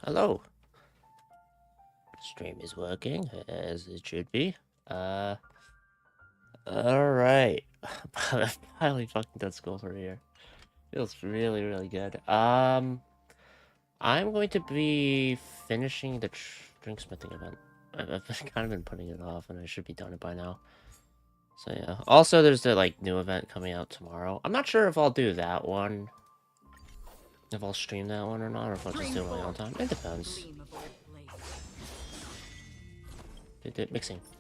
Hello. Stream is working as it should be. Alright. I'm finally fucking done school for a year. Feels really, really good. I'm going to be finishing the DrinkSmithing event. I've kind of been putting it off, and I should be done it by now. So yeah. Also, there's the like new event coming out tomorrow. I'm not sure if I'll do that one. If I'll stream that one or not, or if I'll just do it my own time. It depends.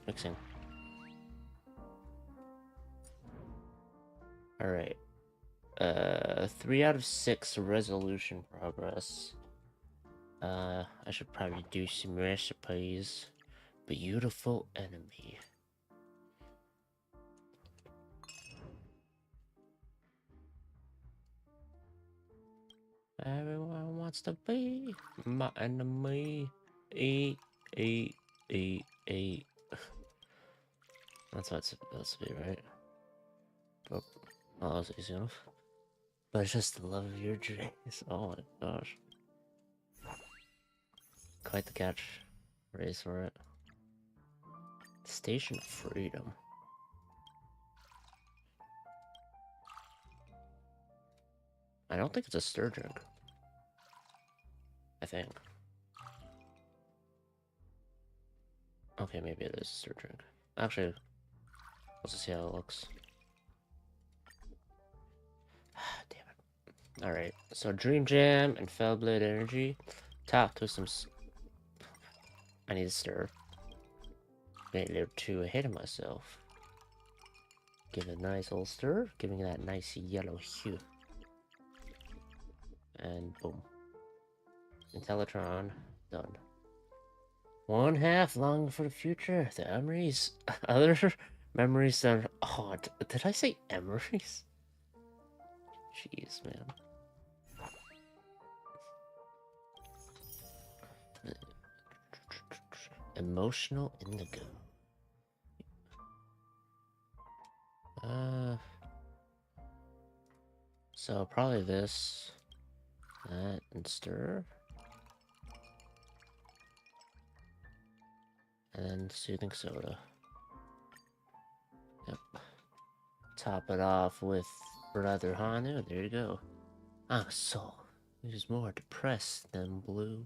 Mixing. Alright. 3 out of 6 resolution progress. I should probably do some recipes. Beautiful enemy. Everyone wants to be my enemy. Eat. That's what it's supposed to be, right? Oh, that was easy enough. But it's just the love of your dreams. Oh my gosh. Quite the catch. Race for it. Station Freedom. I don't think it's a stir drink. I think. Okay, maybe it is a stir drink. Actually, let's just see how it looks. Damn it. Alright, so Dream Jam and Fellblade Energy. Top to some... I need to stir. Getting a little too ahead of myself. Give it a nice old stir, giving it that nice yellow hue. And boom. Intellitron, done. One half long for the future. The memories. Other memories that are odd. Did I say emeries? Jeez, man. Emotional indigo. So probably this, that, and stir. And then soothing soda. Yep. Top it off with Brother Hanu. There you go. Ah, soul. Who's more depressed than blue.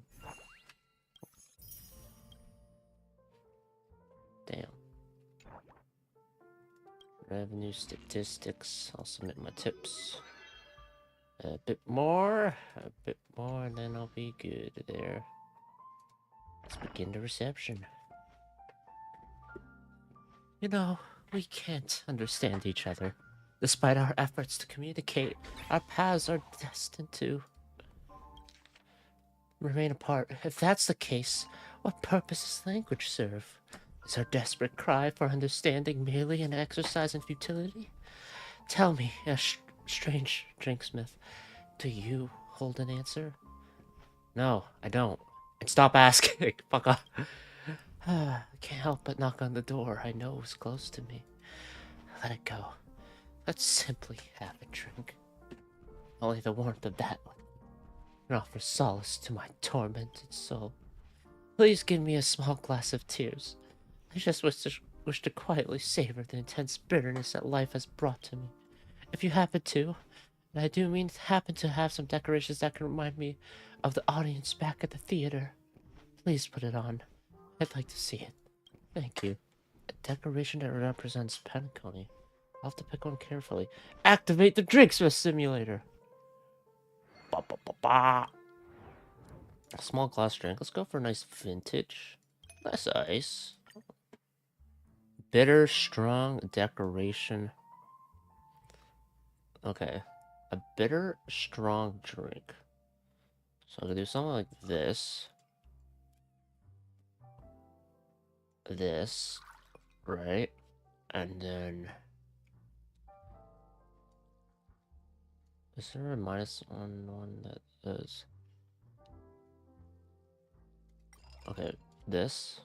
Damn. Revenue statistics. I'll submit my tips. A bit more, and then I'll be good there. Let's begin the reception. You know, we can't understand each other. Despite our efforts to communicate, our paths are destined to remain apart. If that's the case, what purpose does language serve? Is our desperate cry for understanding merely an exercise in futility? Tell me, a strange drinksmith, do you hold an answer? No, I don't. And stop asking. Fuck off. I can't help but knock on the door I know is close to me. Let it go. Let's simply have a drink. Only the warmth of that can offer solace to my tormented soul. Please give me a small glass of tears. I just wish to quietly savor the intense bitterness that life has brought to me. If you happen to, and I do mean happen to have some decorations that can remind me of the audience back at the theater, please put it on. I'd like to see it. Thank you. A decoration that represents Penicone. I'll have to pick one carefully. Activate the DrinkSmith simulator. Ba ba ba ba. A small glass drink. Let's go for a nice vintage. Nice ice. Bitter, strong decoration. Okay. A bitter, strong drink. So I'm gonna do something like this. This. Right? And then... Is there a -1 that is... Okay, this.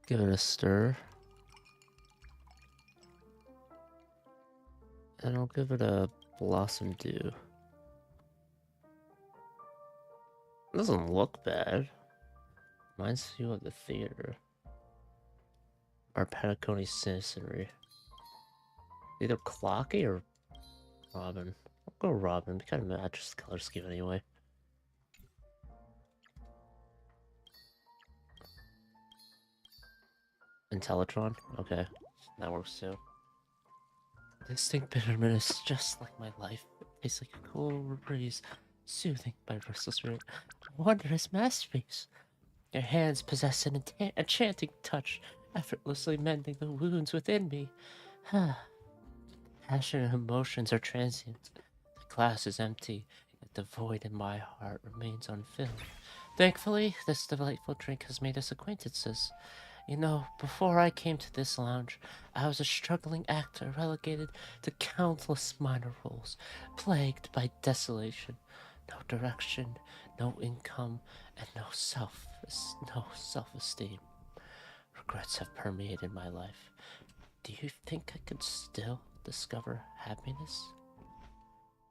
Give it a stir. And I'll give it a Blossom Dew. Doesn't look bad. Reminds you of the theater. Or Petacone Citizenry. Either Clocky or Robin. I'll go Robin. It kind of matches the color scheme anyway. Intellitron? Okay. That works too. Distinct bitterness, just like my life. It tastes like a cool breeze, soothing by restless spirit. A wondrous masterpiece. Your hands possess an enchanting touch, effortlessly mending the wounds within me. Passion and emotions are transient. The glass is empty, yet the void in my heart remains unfilled. Thankfully, this delightful drink has made us acquaintances. You know, before I came to this lounge, I was a struggling actor relegated to countless minor roles, plagued by desolation, no direction, no income, and no self-esteem. Regrets have permeated my life. Do you think I could still discover happiness?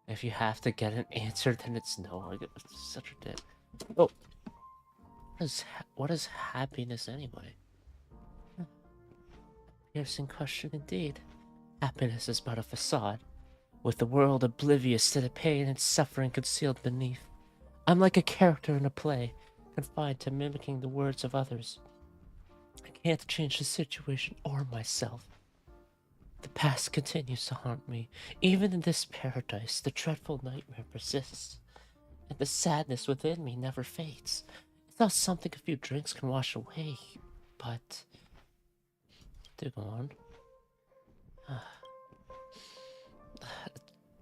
If you have to get an answer, then it's no. It's such a dick. Oh, what is happiness anyway? Piercing question indeed. Happiness is but a facade, with the world oblivious to the pain and suffering concealed beneath. I'm like a character in a play, confined to mimicking the words of others. I can't change the situation or myself. The past continues to haunt me. Even in this paradise, the dreadful nightmare persists, and the sadness within me never fades. It's not something a few drinks can wash away, but... Do go on.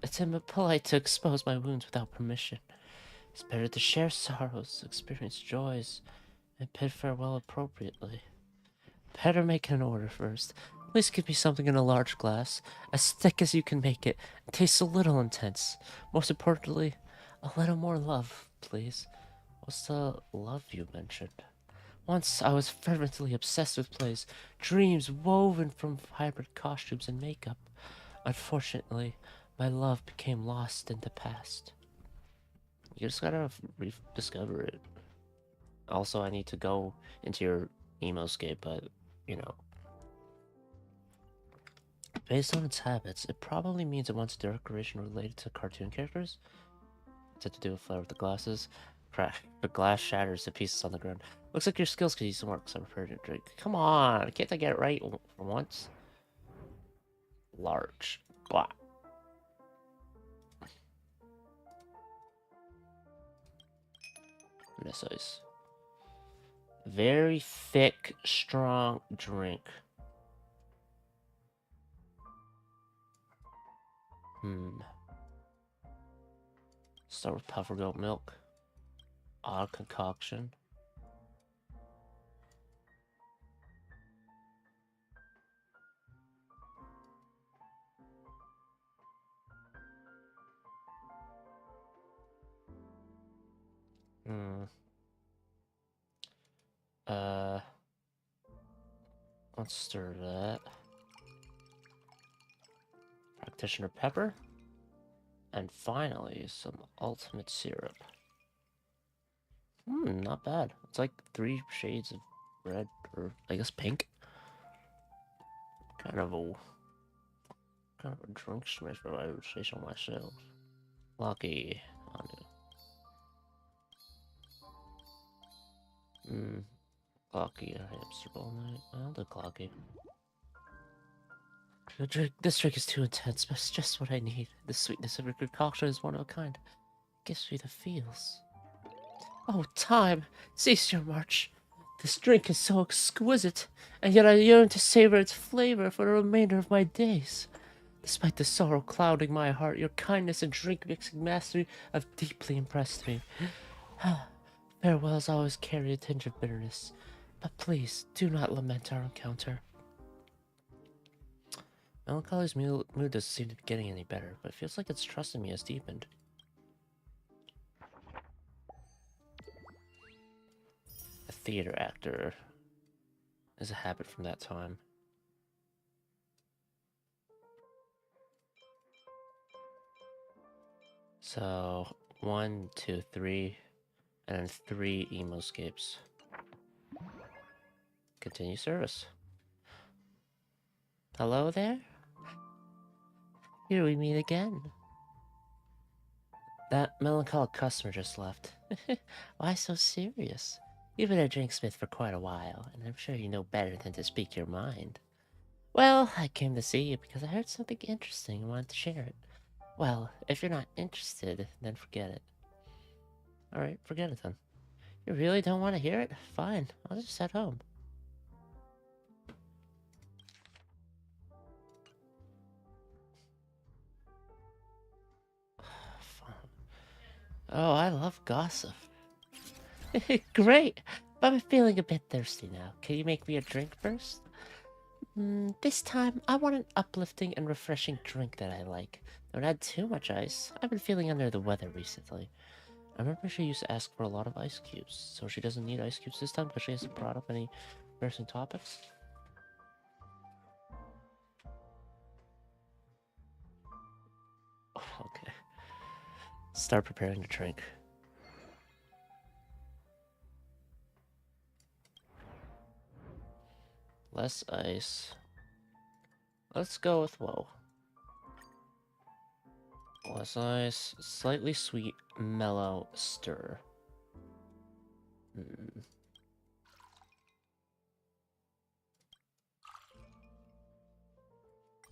It's impolite to expose my wounds without permission. It's better to share sorrows, experience joys, and bid farewell appropriately. Better make an order first. Please give me something in a large glass, as thick as you can make it, and tastes a little intense. Most importantly, a little more love, please. What's the love you mentioned? Once I was fervently obsessed with plays, dreams woven from vibrant costumes and makeup. Unfortunately, my love became lost in the past. You just gotta rediscover it. Also, I need to go into your emoscape, but, you know. Based on its habits, it probably means it wants a decoration related to cartoon characters. It's to do with flair with the glasses. Crack. The glass shatters to pieces on the ground. Looks like your skills could use some work, so I'm prepared to drink. Come on, can't I get it right for once? Large. Blah. This ice. Very thick, strong drink. Start with puffer goat milk. Odd concoction. Let's stir that. Practitioner pepper. And finally, some ultimate syrup. Not bad. It's like 3 shades of red, or I guess pink. Kind of a DrinkSmith, if I would say so myself. Lucky. Clocky, I hamster all night. I'll do Clocky. This drink is too intense, but it's just what I need. The sweetness of your concoction is one of a kind. It gives me the feels. Oh, time! Cease your march! This drink is so exquisite, and yet I yearn to savor its flavor for the remainder of my days. Despite the sorrow clouding my heart, your kindness and drink-mixing mastery have deeply impressed me. Farewells always carry a tinge of bitterness, but please do not lament our encounter. Melancholy's mood doesn't seem to be getting any better, but it feels like its trust in me has deepened. theater actor is a habit from that time. So 1, 2, 3, and then 3 emoscapes. Continue service. Hello there? Here we meet again. That melancholic customer just left. Why so serious? You've been a drinksmith for quite a while, and I'm sure you know better than to speak your mind. Well, I came to see you because I heard something interesting and wanted to share it. Well, if you're not interested, then forget it. Alright, forget it then. You really don't want to hear it? Fine, I'll just head home. Oh, I love gossip. Great! But I'm feeling a bit thirsty now. Can you make me a drink first? This time, I want an uplifting and refreshing drink that I like. Don't add too much ice. I've been feeling under the weather recently. I remember she used to ask for a lot of ice cubes, so she doesn't need ice cubes this time because she hasn't brought up any pressing topics. Okay. Start preparing the drink. Less ice. Let's go with whoa. Less ice, slightly sweet, mellow stir.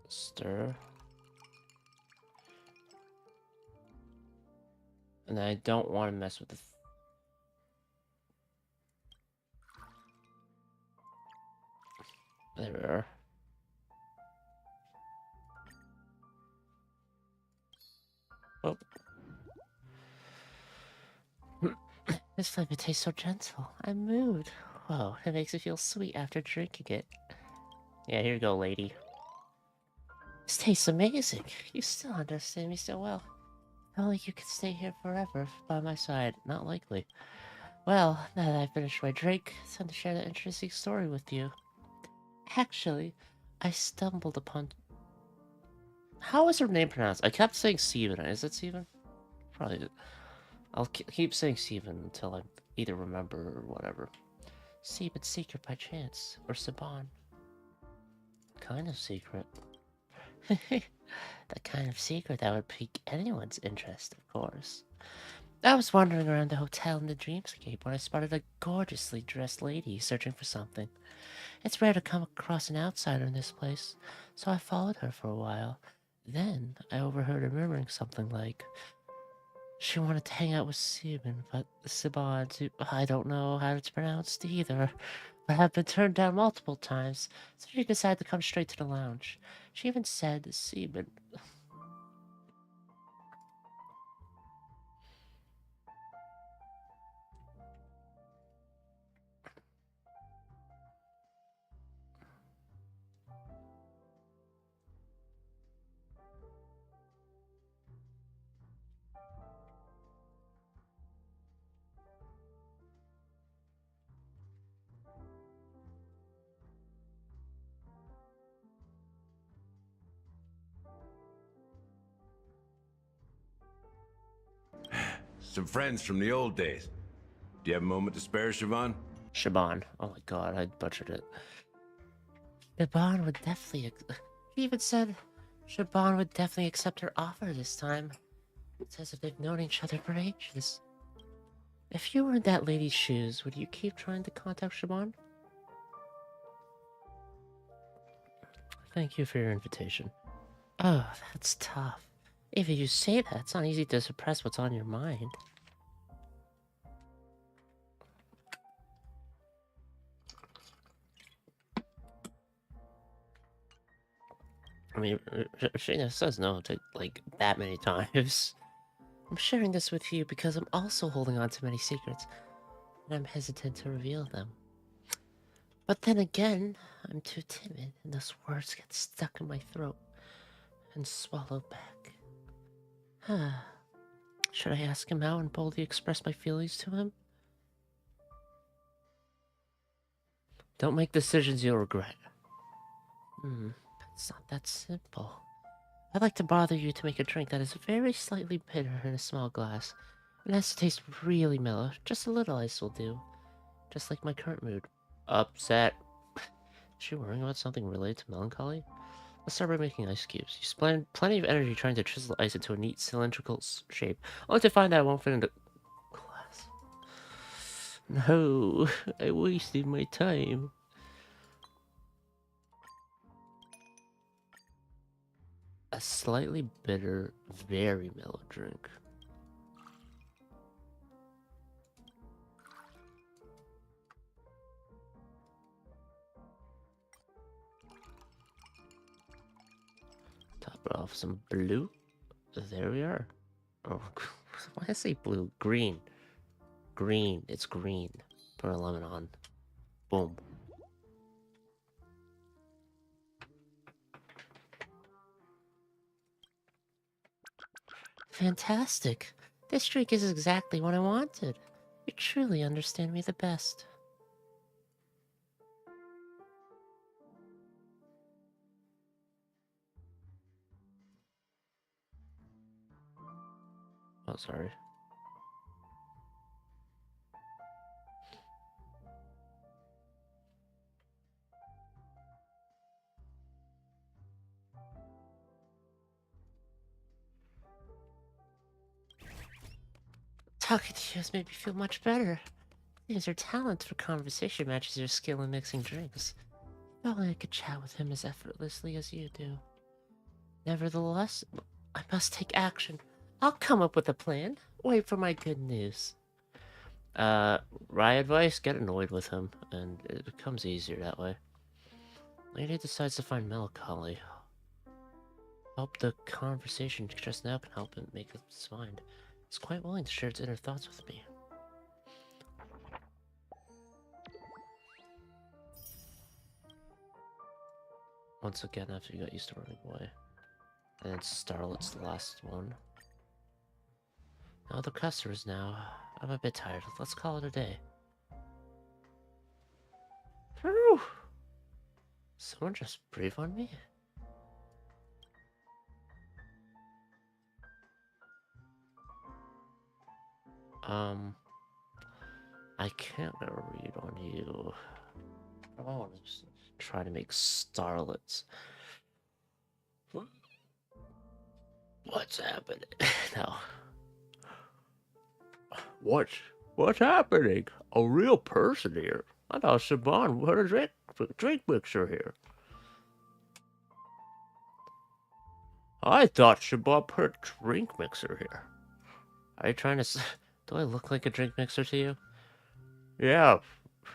Stir. And I don't want to mess with the... There we are. Oh. This flavor tastes so gentle. I'm moved. Whoa, it makes me feel sweet after drinking it. Yeah, here you go, lady. This tastes amazing. You still understand me so well. If only you could stay here forever by my side. Not likely. Well, now that I've finished my drink, it's time to share that interesting story with you. Actually, I stumbled upon... How is her name pronounced? I kept saying Steven. Is it Steven? Probably. I'll keep saying Steven until I either remember or whatever. Steven's secret by chance. Or Saban. Kind of secret. The kind of secret that would pique anyone's interest, of course. I was wandering around the hotel in the dreamscape when I spotted a gorgeously dressed lady searching for something. It's rare to come across an outsider in this place, so I followed her for a while. Then I overheard her murmuring something like, she wanted to hang out with Siban, but Siban, I don't know how it's pronounced either, but have been turned down multiple times, so she decided to come straight to the lounge. She even said Siban. Some friends from the old days. Do you have a moment to spare, Siobhan? Shaban. Oh my god, I butchered it. Shaban would definitely... He even said Shaban would definitely accept her offer this time. It's as if they've known each other for ages. If you were in that lady's shoes, would you keep trying to contact Shaban? Thank you for your invitation. Oh, that's tough. If you say that, it's not easy to suppress what's on your mind. I mean, Shayna says no to, like, that many times. I'm sharing this with you because I'm also holding on to many secrets, and I'm hesitant to reveal them. But then again, I'm too timid, and those words get stuck in my throat and swallowed back. Should I ask him out and boldly express my feelings to him? Don't make decisions you'll regret. It's not that simple. I'd like to bother you to make a drink that is very slightly bitter in a small glass. It has to taste really mellow. Just a little ice will do. Just like my current mood. Upset. Is she worrying about something related to melancholy? Let's start by making ice cubes. You spend plenty of energy trying to chisel ice into a neat cylindrical shape, only to find that it won't fit into glass. No, I wasted my time. A slightly bitter, very mellow drink. Top it off some blue. There we are. Oh, why did I say blue? Green. Green. It's green. Put a lemon on. Boom. Fantastic. This drink is exactly what I wanted. You truly understand me the best. Oh, sorry. Talking to you has made me feel much better. Seems your talent for conversation matches your skill in mixing drinks. If only I could chat with him as effortlessly as you do. Nevertheless, I must take action. I'll come up with a plan. Wait for my good news. My advice, get annoyed with him, and it becomes easier that way. Lady decides to find melancholy. Hope the conversation just now can help him make up his mind. He's quite willing to share its inner thoughts with me. Once again, after you got used to running away. And then Starlet's the last one. No other customers now. I'm a bit tired. Let's call it a day. Whew. Someone just breathe on me? I can't read on you. I want to just try to make Starlets. What's happening? No. What's happening? A real person here. I thought Saban put a drink mixer here. I thought Saban put a drink mixer here. Are you trying to... Do I look like a drink mixer to you? Yeah,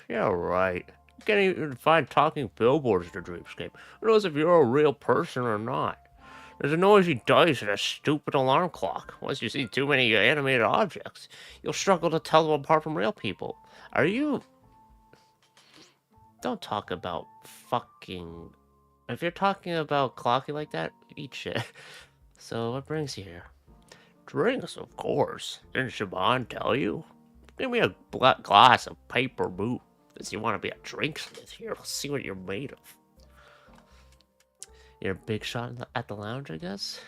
right. You can't even find talking billboards in the dreamscape. Who knows if you're a real person or not? There's a noisy dice and a stupid alarm clock. Once you see too many animated objects, you'll struggle to tell them apart from real people. Are you... Don't talk about fucking... If you're talking about clocky like that, eat shit. So, what brings you here? Drinks, of course. Didn't Shaban tell you? Give me a glass of paper boot. Since you want to be a drinksmith here, let's see what you're made of. You're a big shot at the lounge, I guess?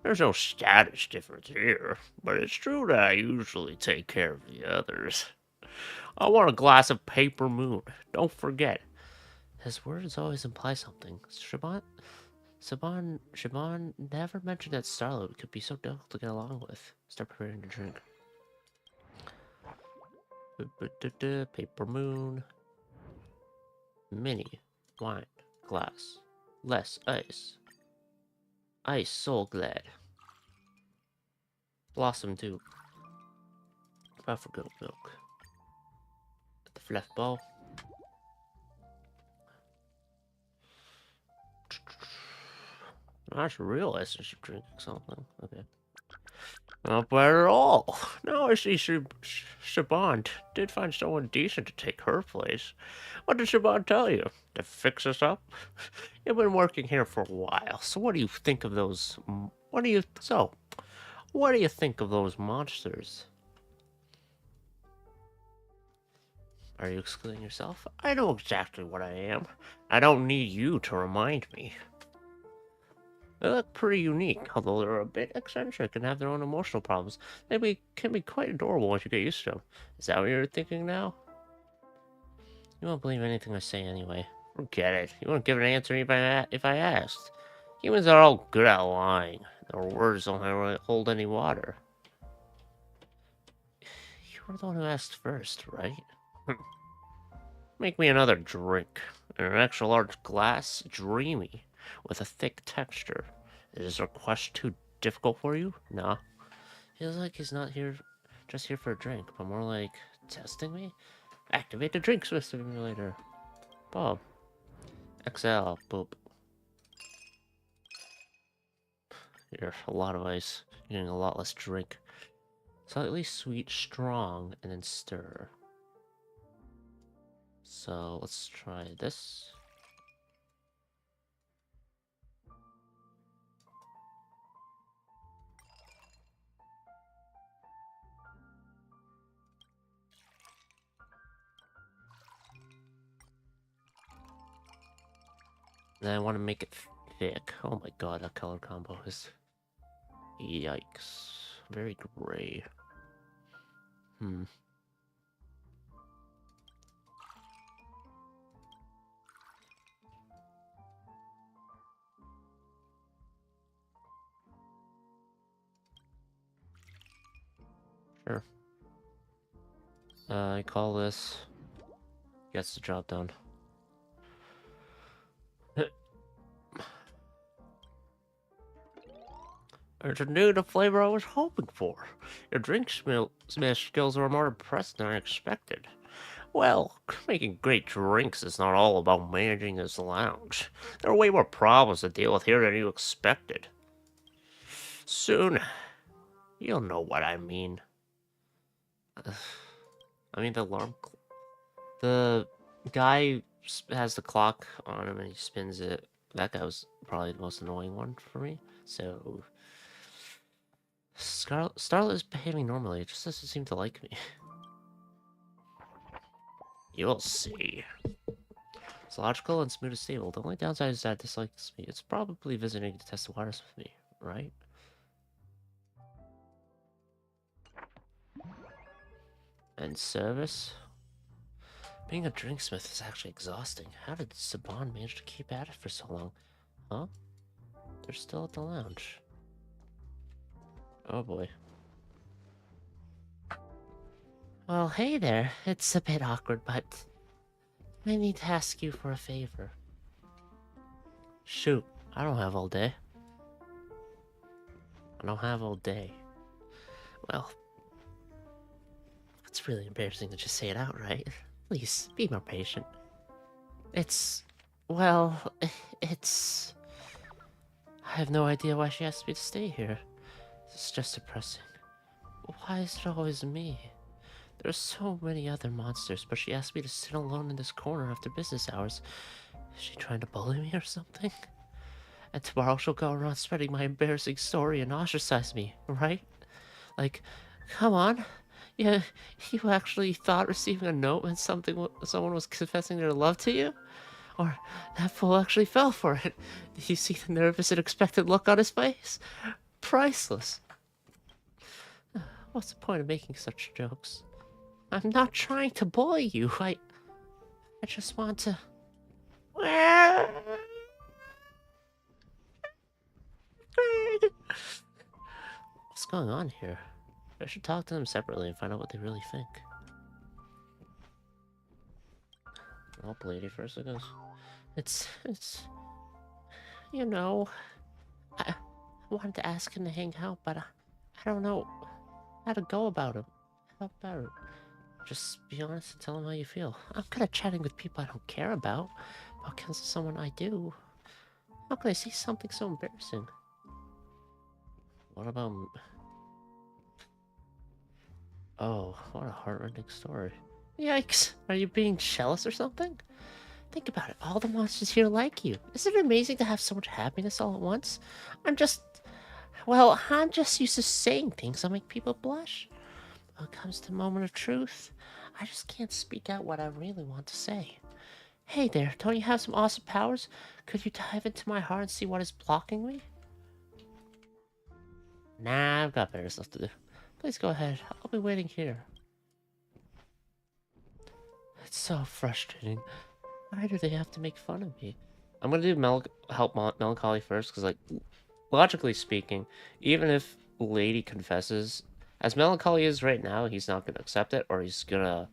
There's no status difference here, but it's true that I usually take care of the others. I want a glass of paper moon. Don't forget. His words always imply something. Shaban never mentioned that Starlight could be so difficult to get along with. Start preparing to drink. Paper moon. Mini. Wine. Glass. Less ice. Ice so glad. Blossom too. I forgot milk. The fluff ball. I should realize I should drink something. Okay. Not bad at all. Now I see Shaban did find someone decent to take her place. What did Shaban tell you? To fix us up? You've been working here for a while, so what do you think of those... What do you think of those monsters? Are you excluding yourself? I know exactly what I am. I don't need you to remind me. They look pretty unique, although they're a bit eccentric and have their own emotional problems. Can be quite adorable once you get used to them. Is that what you're thinking now? You won't believe anything I say anyway. Forget it. You won't give an answer if I asked. Humans are all good at lying. Their words don't really hold any water. You were the one who asked first, right? Make me another drink. In an extra large glass, dreamy, with a thick texture. Is this request too difficult for you? No. Feels like he's not just here for a drink, but more like testing me? Activate the DrinkSmith simulator. Bob. XL. Boop. Here, a lot of ice. You're getting a lot less drink. Slightly sweet, strong, and then stir. So let's try this. Then I want to make it thick. Oh my god, that color combo is... Yikes. Very gray. Sure. I call this... Gets the job done. There's a new the flavor I was hoping for. Your DrinkSmith skills were more impressive than I expected. Well, making great drinks is not all about managing this lounge. There are way more problems to deal with here than you expected. Soon, you'll know what I mean. I mean, the guy has the clock on him and he spins it. That guy was probably the most annoying one for me. So, Starlet is behaving normally. It just doesn't seem to like me. You'll see. It's logical and smooth and stable. The only downside is that it dislikes me. It's probably visiting to test the waters with me, right? And service? Being a drinksmith is actually exhausting. How did Saban manage to keep at it for so long? Huh? They're still at the lounge. Oh boy. Well, hey there. It's a bit awkward, but I need to ask you for a favor. Shoot, I don't have all day. I don't have all day. Well, it's really embarrassing to just say it out, right? Please, be more patient. Well, it's... I have no idea why she asked me to stay here. It's just depressing. Why is it always me? There's so many other monsters, but she asked me to sit alone in this corner after business hours. Is she trying to bully me or something? And tomorrow she'll go around spreading my embarrassing story and ostracize me, right? Like, come on. Yeah, you actually thought receiving a note when someone was confessing their love to you? Or that fool actually fell for it? Did you see the nervous and expectant look on his face? Priceless. What's the point of making such jokes? I'm not trying to bully you. I just want to... What's going on here? I should talk to them separately and find out what they really think. Oh, lady first, I guess. It's... You know... I wanted to ask him to hang out, but I don't know how to go about it. How about it? Just be honest and tell him how you feel. I'm good at chatting with people I don't care about cancel someone I do. How can I say something so embarrassing? What about... Oh, what a heartrending story. Yikes! Are you being jealous or something? Think about it, all the monsters here like you. Isn't it amazing to have so much happiness all at once? I'm just used to saying things that make people blush. when it comes to the moment of truth, I just can't speak out what I really want to say. Hey there, don't you have some awesome powers? Could you dive into my heart and see what is blocking me? Nah, I've got better stuff to do. Please go ahead. I'll be waiting here. It's so frustrating. Why do they have to make fun of me? I'm gonna do Melancholy first, because, like, logically speaking, even if Lady confesses, as Melancholy is right now, he's not gonna accept it, or he's gonna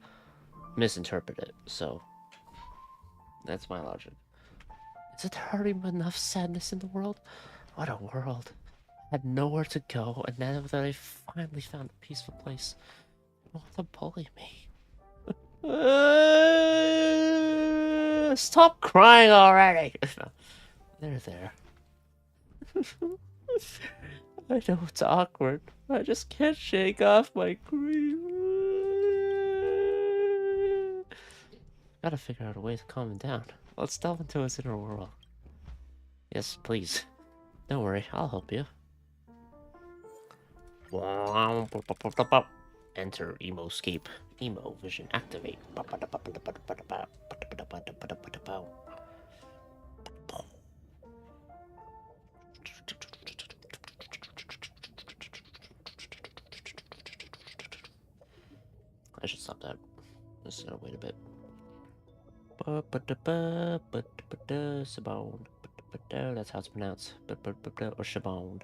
misinterpret it, so that's my logic. Is it hurting enough sadness in the world? What a world. I had nowhere to go, and now that I finally found a peaceful place, they want to bully me. Stop crying already! There. I know it's awkward. I just can't shake off my grief. Gotta figure out a way to calm him down. Let's delve into his inner world. Yes, please. Don't worry, I'll help you. Enter Emoscape. Emo vision activate. I should stop that. Just gonna wait a bit. Sabone. That's how it's pronounced. Or Shabone.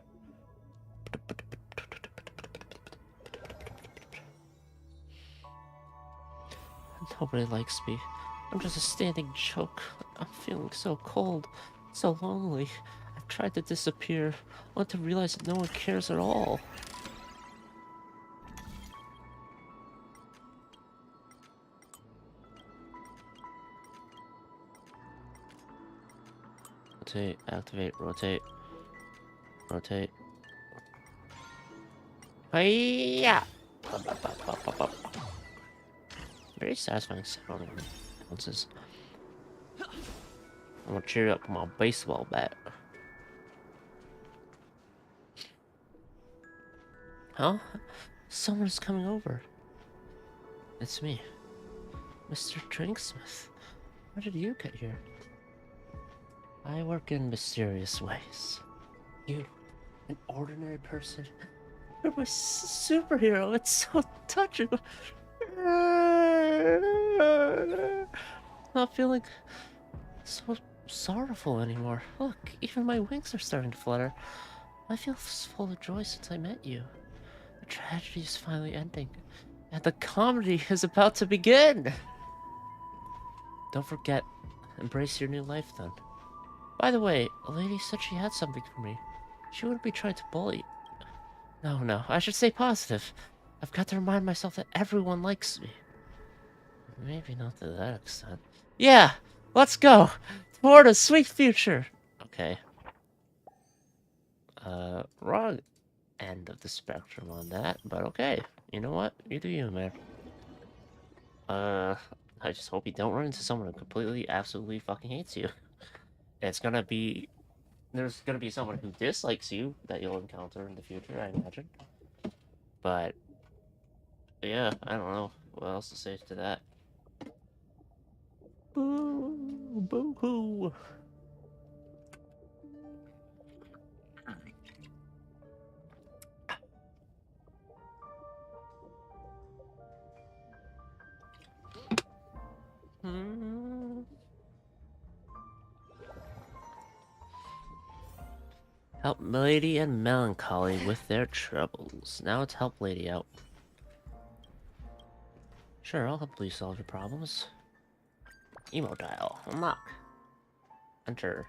Nobody likes me. I'm just a standing joke. I'm feeling so cold, so lonely. I've tried to disappear, only to realize that no one cares at all. Rotate, activate, rotate. Rotate. Hiya! Very satisfying sound bounces. I'm gonna cheer you up with my baseball bat. Huh? Someone's coming over. It's me. Mr. DrinkSmith. How did you get here? I work in mysterious ways. You, an ordinary person, you're my superhero. It's so touching. Not feeling so sorrowful anymore. Look, even my wings are starting to flutter. I feel full of joy since I met you. The tragedy is finally ending, and the comedy is about to begin. Don't forget, embrace your new life then. By the way, a lady said she had something for me. She wouldn't be trying to bully. No, I should stay positive. I've got to remind myself that everyone likes me. Maybe not to that extent. Yeah, let's go toward a sweet future. Okay. Wrong end of the spectrum on that, but okay. You know what? You do you, man. I just hope you don't run into someone who completely, absolutely fucking hates you. It's gonna be... There's gonna be someone who dislikes you that you'll encounter in the future, I imagine. But... yeah, I don't know what else to say to that. Boo! Boo-hoo! Help Lady and Melancholy with their troubles. Now let's help Lady out. Sure, I'll help you solve your problems. Emo dial. Unlock. Enter.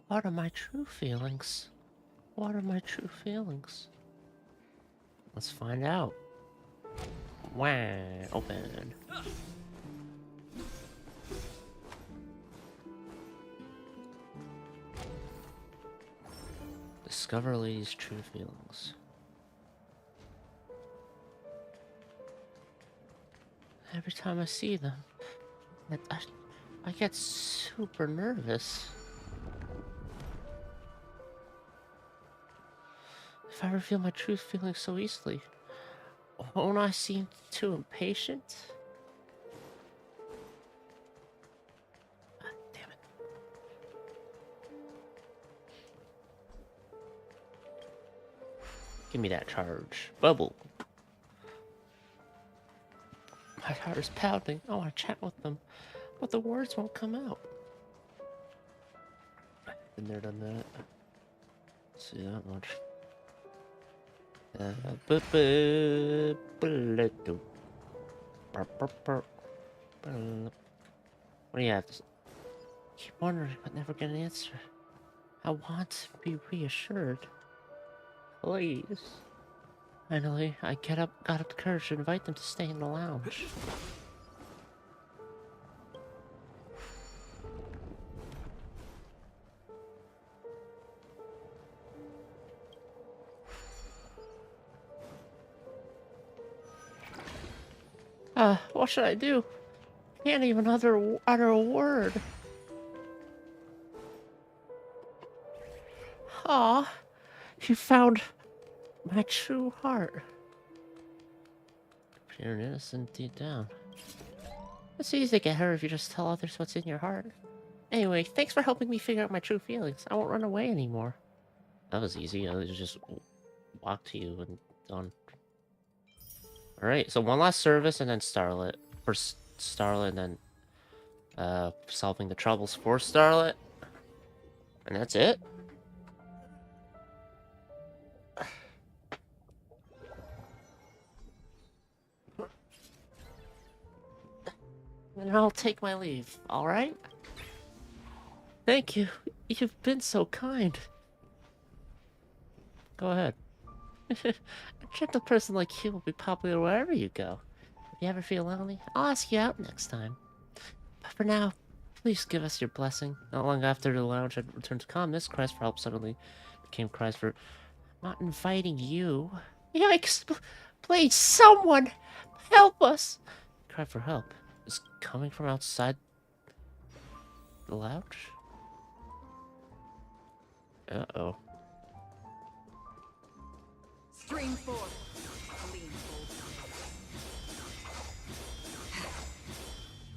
What are my true feelings? What are my true feelings? Let's find out. Wah, open. Discover lady's true feelings. Every time I see them, I get super nervous. If I reveal my true feelings so easily, won't I seem too impatient? Damn it. Give me that charge. Bubble. My heart is pounding. I want to chat with them, but the words won't come out. Been there, done that. Let's see that much. What do you have to say? Keep wondering, but never get an answer. I want to be reassured. Please. Finally, I got up the courage to invite them to stay in the lounge. What should I do? Can't even utter a word. Aw, you found my true heart. Pure and innocent deep down. It's easy to get hurt if you just tell others what's in your heart. Anyway, thanks for helping me figure out my true feelings. I won't run away anymore. That was easy. I just walk to you and done. Alright, so one last service and then Starlet. First Starlet and then solving the troubles for Starlet. And that's it? And I'll take my leave, alright? Thank you. You've been so kind. Go ahead. A gentle person like you will be popular wherever you go. If you ever feel lonely, I'll ask you out next time. But for now, please give us your blessing. Not long after the lounge had returned to calmness, cries for help suddenly became cries for not inviting you. Yikes! Please, someone help us! The cry for help is coming from outside the lounge. Uh-oh. Spring forth. Clean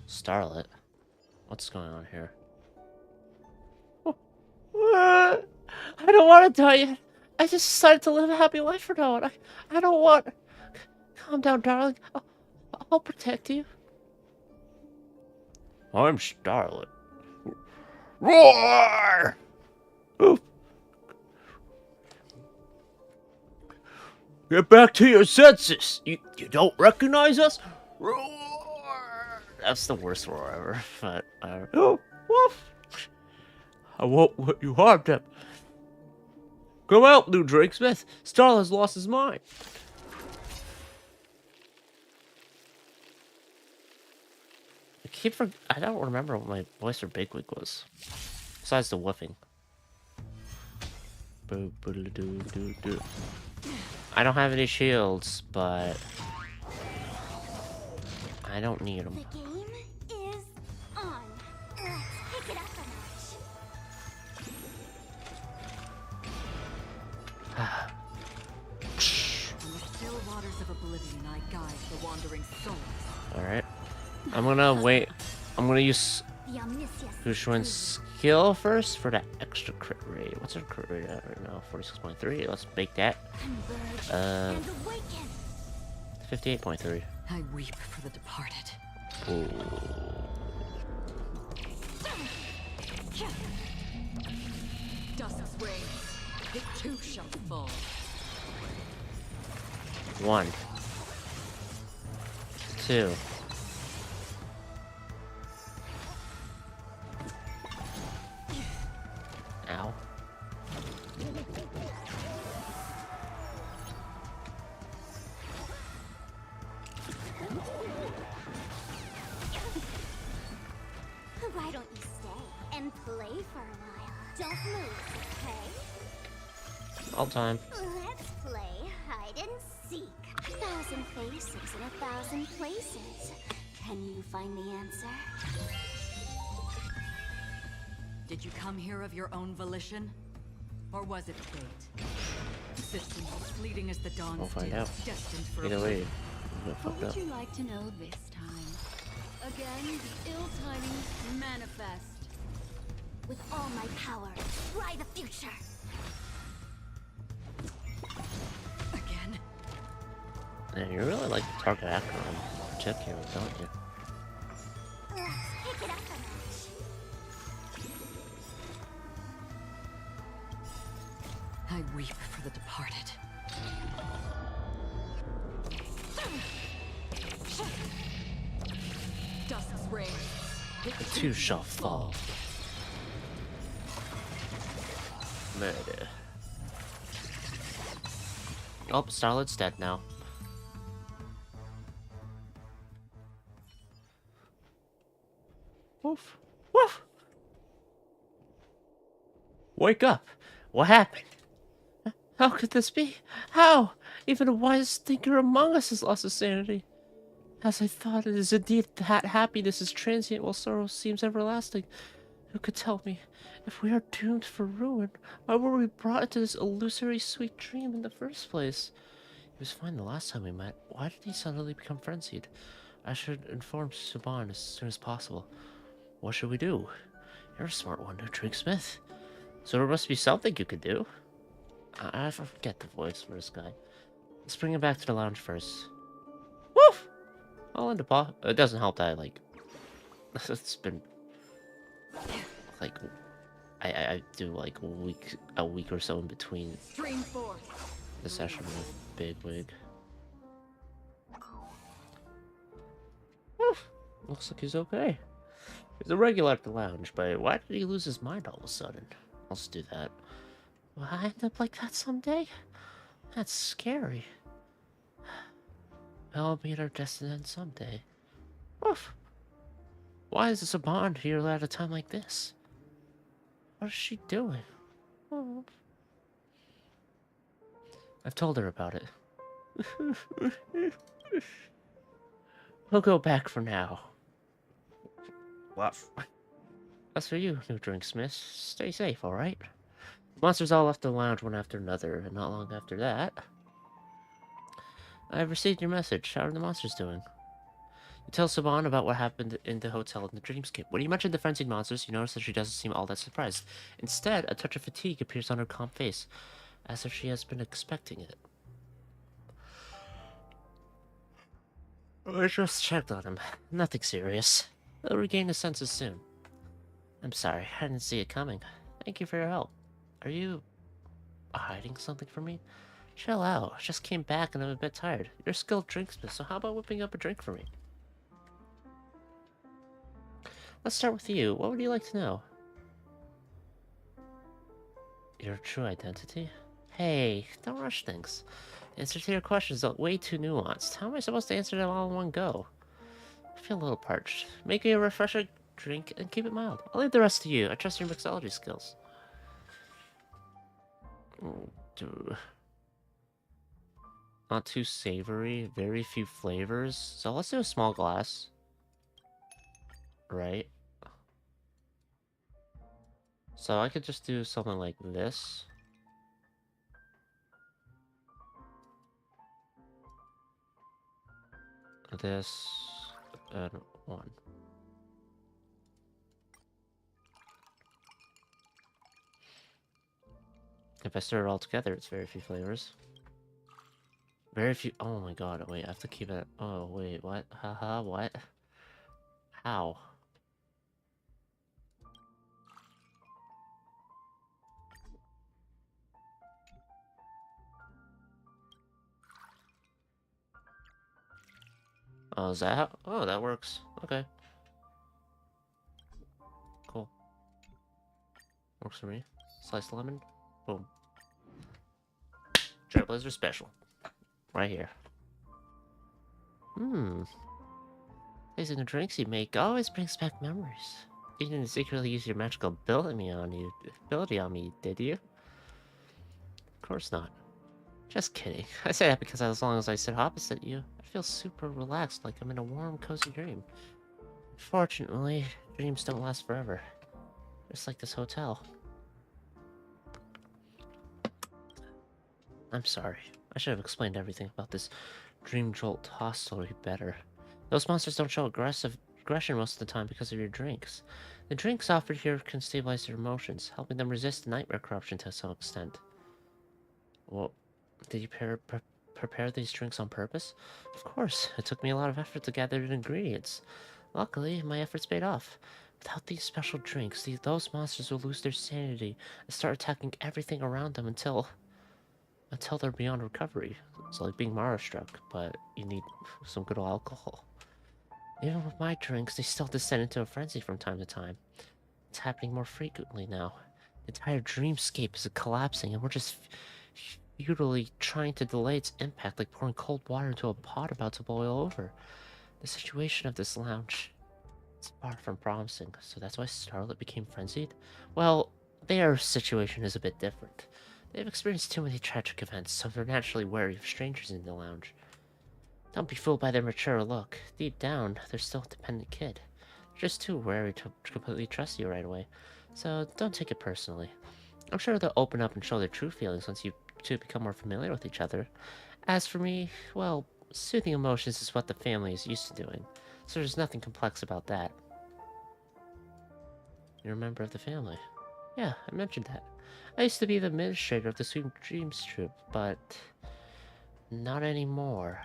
Starlet? What's going on here? I don't want to die yet. I just decided to live a happy life for now, and I don't want... Calm down, darling. I'll protect you. I'm Starlet. Roar! Oof. Get back to your senses! You don't recognize us? Roar! That's the worst roar ever, but... Oh, woof! I won't let you harm them. Come out, new DrinkSmith. Starl has lost his mind. I don't remember what my voice for Bigwig was. Besides the woofing. I don't have any shields, but I don't need them. The game is on. Let's pick it up a notch. In the still waters of oblivion, I guide the wandering souls. Alright. I'm gonna wait. I'm gonna use The omniscience. Hushuan's skill first for that extra crit rate. What's our crit rate at right now? 46.3. Let's make that. Converge Uh, and awaken. 58.3. I weep for the departed. Ooh. Dust reigns. It too shall fall. 1, 2. Ow. Why don't you stay and play for a while? Don't move, okay? All time. Let's play hide and seek. 1,000 faces in 1,000 places. Can you find the answer? Did you come here of your own volition? Or was it fate? Existence as fleeting as the dawn's We'll find dew, out. destined for Either way, we'll What fucked would up. you like to know this time? Again, the ill tidings manifest. With all my power, try the future. Again? Yeah, you really like the target actor on particular, don't you? Let's pick it up a notch. I weep for the departed. Dust's reign. The two shall fall. Murder. Oh, Starlet's dead now. Woof. Woof! Wake up! What happened? How could this be? How? Even a wise thinker among us has lost his sanity. As I thought, it is indeed that happiness is transient while sorrow seems everlasting. Who could tell me? If we are doomed for ruin, why were we brought into this illusory sweet dream in the first place? He was fine the last time we met. Why did he suddenly become frenzied? I should inform Saban as soon as possible. What should we do? You're a smart one, DrinkSmith. So there must be something you could do. I forget the voice for this guy. Let's bring him back to the lounge first. Woof! All into paw. It doesn't help that it's been like I do like a week or so in between Stream forth. the session with Bigwig. Woof! Looks like he's okay. He's a regular at the lounge, but why did he lose his mind all of a sudden? I'll just do that. Will I end up like that someday? That's scary. I'll meet our destiny end someday. Oof. Why is this a bond here at a time like this? What is she doing? Oh. I've told her about it. We'll go back for now. Woof. As for you, new DrinkSmith, stay safe, alright? Monsters all left the lounge one after another, and not long after that... I've received your message. How are the monsters doing? You tell Saban about what happened in the hotel in the dreamscape. When you mentioned the frenzied monsters, you notice that she doesn't seem all that surprised. Instead, a touch of fatigue appears on her calm face, as if she has been expecting it. I just checked on him. Nothing serious. He'll regain his senses soon. I'm sorry, I didn't see it coming. Thank you for your help. Are you hiding something from me? Chill out. I just came back and I'm a bit tired. You're a skilled drinksmith, so how about whipping up a drink for me? Let's start with you. What would you like to know? Your true identity? Hey, don't rush things. Answers to your questions are way too nuanced. How am I supposed to answer them all in one go? I feel a little parched. Make me a refreshing drink and keep it mild. I'll leave the rest to you. I trust your mixology skills. Not too savory, very few flavors. So let's do a small glass. Right. So I could just do something like this. This and one. If I stir it all together, it's very few flavors. Very few. Oh my god, wait, I have to keep it. Oh, wait, what? Haha, what? How? Oh, is that how? Oh, that works. Okay. Cool. Works for me. Sliced lemon. Boom. Trailblazer special. Right here. Tasting the drinks you make always brings back memories. You didn't secretly use your magical ability on me, did you? Of course not. Just kidding. I say that because as long as I sit opposite you, I feel super relaxed, like I'm in a warm, cozy dream. Fortunately, dreams don't last forever. Just like this hotel. I'm sorry. I should have explained everything about this Dream Jolt hostelry better. Those monsters don't show aggression most of the time because of your drinks. The drinks offered here can stabilize their emotions, helping them resist nightmare corruption to some extent. Well, did you prepare these drinks on purpose? Of course. It took me a lot of effort to gather the ingredients. Luckily, my efforts paid off. Without these special drinks, those monsters will lose their sanity and start attacking everything around them until they're beyond recovery. It's like being Mara-struck, but you need some good alcohol. Even with my drinks, they still descend into a frenzy from time to time. It's happening more frequently now. The entire dreamscape is collapsing, and we're just futilely trying to delay its impact like pouring cold water into a pot about to boil over. The situation of this lounge is far from promising, so that's why Starlet became frenzied? Well, their situation is a bit different. They've experienced too many tragic events, so they're naturally wary of strangers in the lounge. Don't be fooled by their mature look. Deep down, they're still a dependent kid. They're just too wary to completely trust you right away. So don't take it personally. I'm sure they'll open up and show their true feelings once you two become more familiar with each other. As for me, well, soothing emotions is what the family is used to doing, so there's nothing complex about that. You're a member of the family. Yeah, I mentioned that. I used to be the administrator of the Sweet Dreams troupe, but not anymore.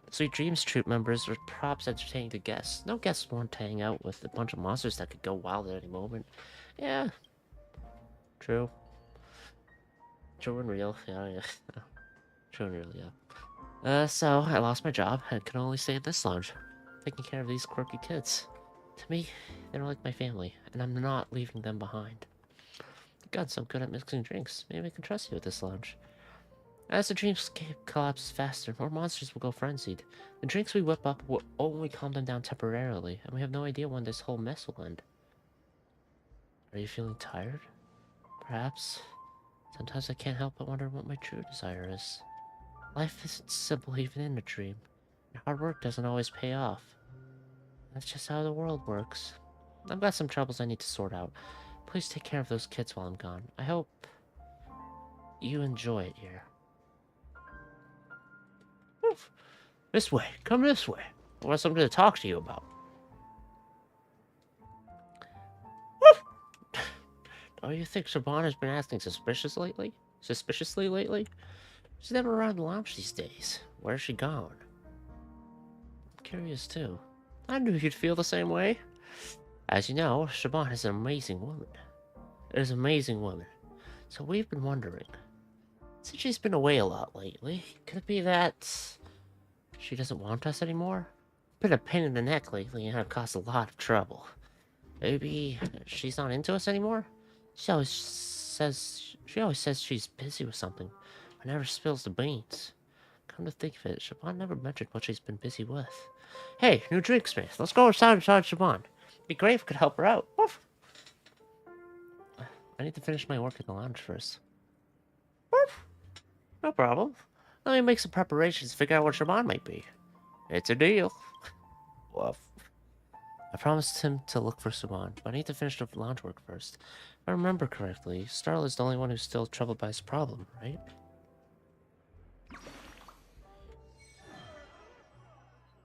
The Sweet Dreams troupe members were props entertaining the guests. No guests want to hang out with a bunch of monsters that could go wild at any moment. Yeah, true. True and real. Yeah. True and real, yeah. So I lost my job and can only stay in this lounge, taking care of these quirky kids. To me, they're like my family, and I'm not leaving them behind. God, so good at mixing drinks. Maybe I can trust you with this lounge. As the dreamscape collapses faster, more monsters will go frenzied. The drinks we whip up will only calm them down temporarily, and we have no idea when this whole mess will end. Are you feeling tired? Perhaps. Sometimes I can't help but wonder what my true desire is. Life isn't simple even in a dream, and hard work doesn't always pay off. That's just how the world works. I've got some troubles I need to sort out. Please take care of those kids while I'm gone. I hope you enjoy it here. Oof. This way. Come this way. I want something to talk to you about. Woof. Oh, you think Siobhan has been acting suspiciously lately? She's never around the lounge these days. Where's she gone? I'm curious too. I knew you'd feel the same way. As you know, Siobhan is an amazing woman. So we've been wondering, since she's been away a lot lately, could it be that she doesn't want us anymore? Been a pain in the neck lately and have caused a lot of trouble. Maybe she's not into us anymore? She always says she's busy with something, but never spills the beans. Come to think of it, Siobhan never mentioned what she's been busy with. Hey, new DrinkSmith, let's go inside Siobhan. Be great if we could help her out. Woof. I need to finish my work in the lounge first. Woof. No problem. Let me make some preparations to figure out what Siobhan might be. It's a deal. Woof. I promised him to look for Siobhan, but I need to finish the lounge work first. If I remember correctly, Starla is the only one who's still troubled by his problem, right?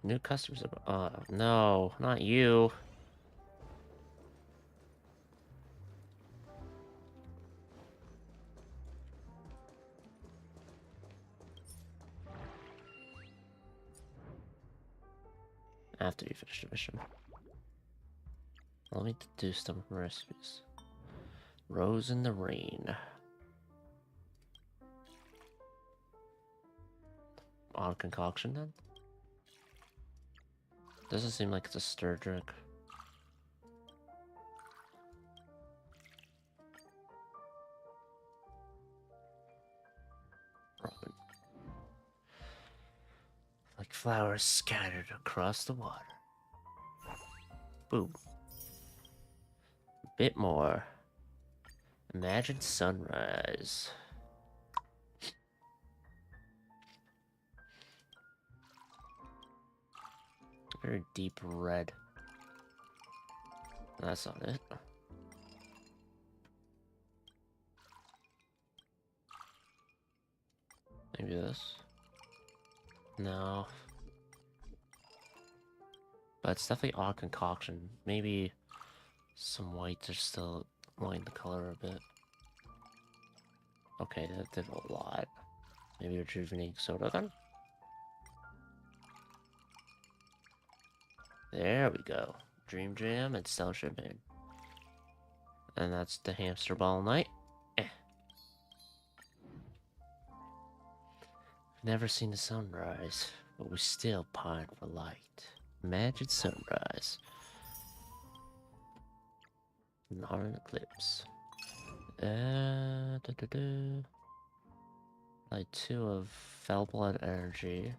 New customers are... no, not you. After you finish the mission. Let me do some recipes. Rose in the rain. Odd concoction then? Doesn't seem like it's a stir drink. Robin. Like flowers scattered across the water. Boom. Bit more. Imagine sunrise. Very deep red. That's not it. Maybe this. No. But it's definitely odd concoction. Maybe some white to still line the color a bit. Okay, that did a lot. Maybe rejuvenating soda then? There we go. Dream Jam and Stellar Champagne. And that's the hamster ball night. Never seen the sunrise, but we still pine for light. Imagine sunrise. Not an eclipse. Light 2 of Fell Blood Energy.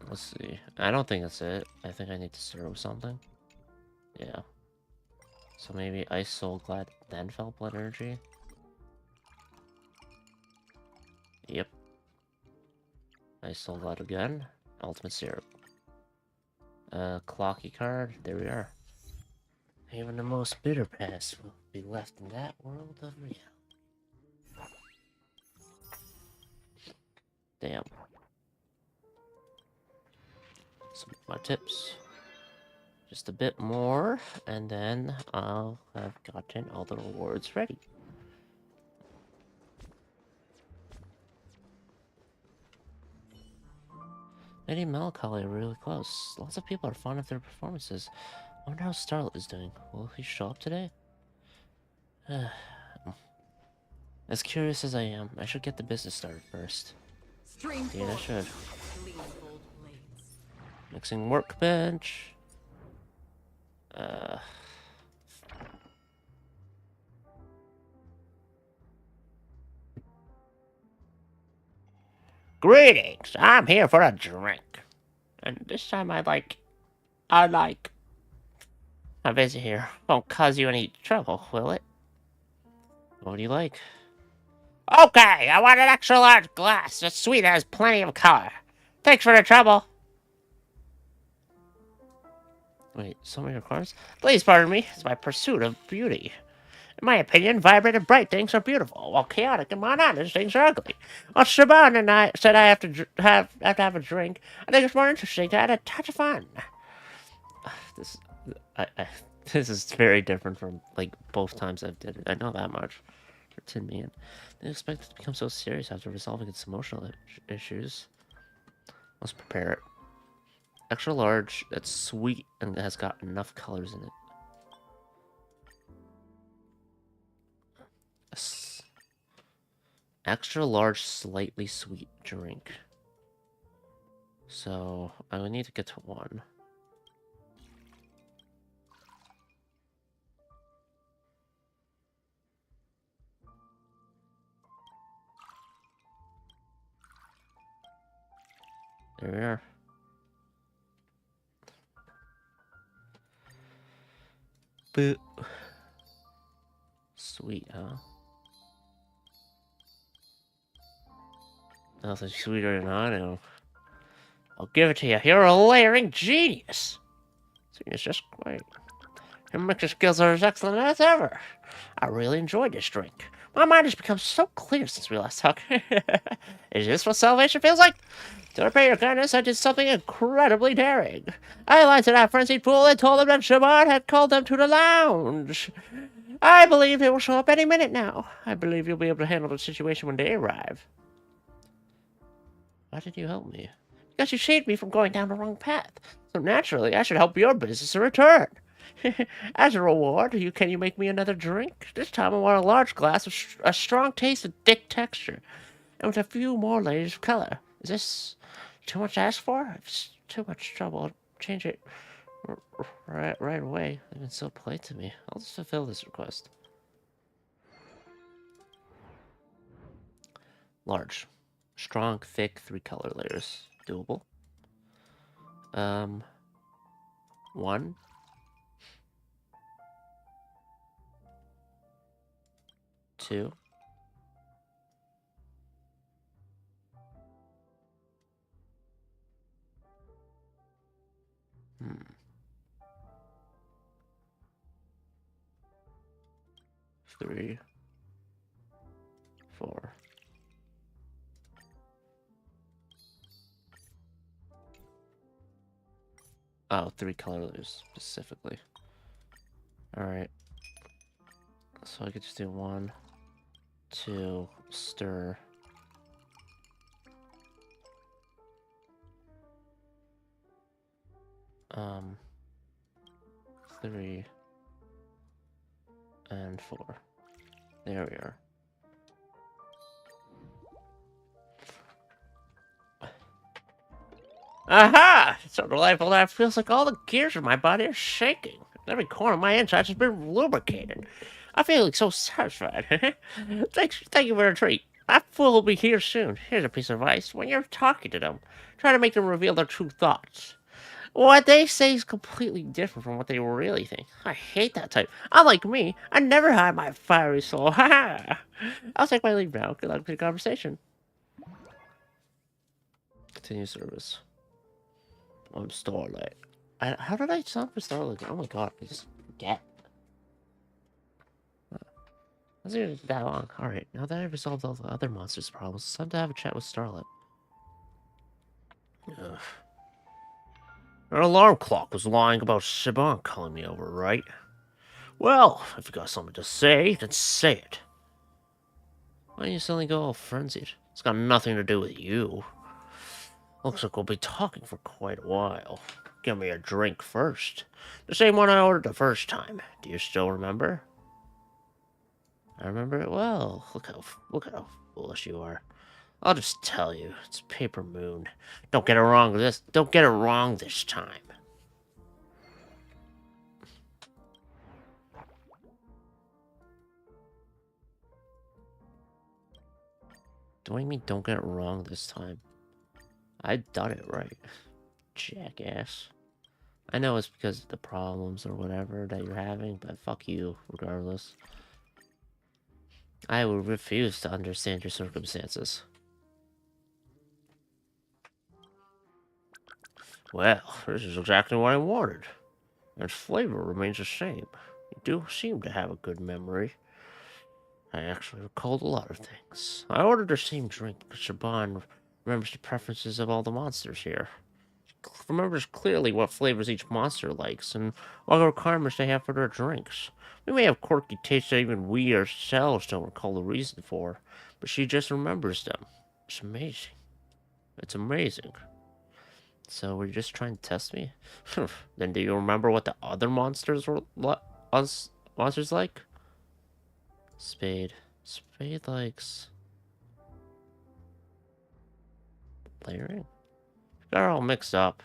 Let's see. I don't think that's it. I think I need to start with something. Yeah. So maybe Ice Soul Glad, then Fell Blood Energy? Yep. Ice Soul Glad again. Ultimate Syrup. Clocky card. There we are. Even the most bitter past will be left in that world of reality. Damn. Some of my tips. Just a bit more, and then I'll have gotten all the rewards ready. Lady Melancholy really close. Lots of people are fond of their performances. I wonder how Starlet is doing. Will he show up today? As curious as I am, I should get the business started first. Indeed, I should. Mixing workbench. Greetings! I'm here for a drink. And this time I like... My visit here won't cause you any trouble, will it? What do you like? Okay, I want an extra large glass. It's sweet and has plenty of color. Thanks for the trouble. Wait, so many requirements? Please pardon me. It's my pursuit of beauty. In my opinion, vibrant and bright things are beautiful, while chaotic and monotonous things are ugly. Well, Shaban and I said I have to have a drink. I think it's more interesting to add a touch of fun. This, this is very different from like both times I've did it. I know that much. For Tin Man, they expect it to become so serious after resolving its emotional issues. Let's prepare it. Extra large. That's sweet and has got enough colors in it. Extra large, slightly sweet drink. So I would need to get to 1. There we are. Boop. Sweet, huh? Nothing sweeter than I know. I'll give it to you. You're a layering genius. It's just great. Your mixing skills are as excellent as ever. I really enjoyed this drink. My mind has become so clear since we last talked. Is this what salvation feels like? To repay your kindness, I did something incredibly daring. I lied to that frenzied fool and told him that Shaban had called them to the lounge. I believe they will show up any minute now. I believe you'll be able to handle the situation when they arrive. Why did you help me? Because you saved me from going down the wrong path. So naturally, I should help your business in return. As a reward, can you make me another drink? This time I want a large glass with a strong taste and thick texture, and with a few more layers of color. Is this too much to ask for? If it's too much trouble, I'll change it right away. They've been so polite to me. I'll just fulfill this request. Large. Strong, thick, 3 color layers. Doable. 1. 2. 3. 3, 4. Oh, 3 colors specifically. Alright. So I could just do 1, 2, stir. Um, 3 and 4. There we are. Aha! So delightful that it feels like all the gears in my body are shaking. Every corner of my insides has been lubricated. I feel like so satisfied. Thank you for the treat. That fool will be here soon. Here's a piece of advice. When you're talking to them, try to make them reveal their true thoughts. What they say is completely different from what they really think. I hate that type. Unlike me, I never hide my fiery soul. Ha ha! I'll take my leave now. Good luck with the conversation. Continue service. I'm Starlight. How did I sound for Starlight? Oh my god, I just forget. That's even that long. Alright, now that I've resolved all the other monsters' problems, it's time to have a chat with Starlight. Ugh. An alarm clock was lying about Siobhan calling me over, right? Well, if you got something to say, then say it. Why do you suddenly go all frenzied? It's got nothing to do with you. Looks like we'll be talking for quite a while. Give me a drink first. The same one I ordered the first time. Do you still remember? I remember it well. Look how foolish you are. I'll just tell you, it's Paper Moon. Don't get it wrong this time. Do you mean don't get it wrong this time? I done it right. Jackass. I know it's because of the problems or whatever that you're having, but fuck you, regardless. I will refuse to understand your circumstances. Well, this is exactly what I wanted. And flavor remains the same. You do seem to have a good memory. I actually recalled a lot of things. I ordered the same drink because Shaban remembers the preferences of all the monsters here. Remembers clearly what flavors each monster likes and what requirements they have for their drinks. We may have quirky tastes that even we ourselves don't recall the reason for, but she just remembers them. It's amazing. It's amazing. So were you just trying to test me? Then do you remember what the other monsters were monsters like? Spade. Spade likes layering? Got her all mixed up.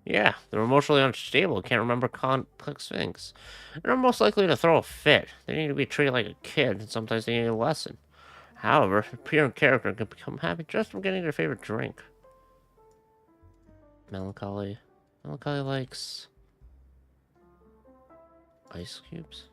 Yeah, they're emotionally unstable, can't remember complex things. They're most likely to throw a fit. They need to be treated like a kid, and sometimes they need a lesson. However, a pure character can become happy just from getting their favorite drink. Melancholy. Melancholy likes ice cubes.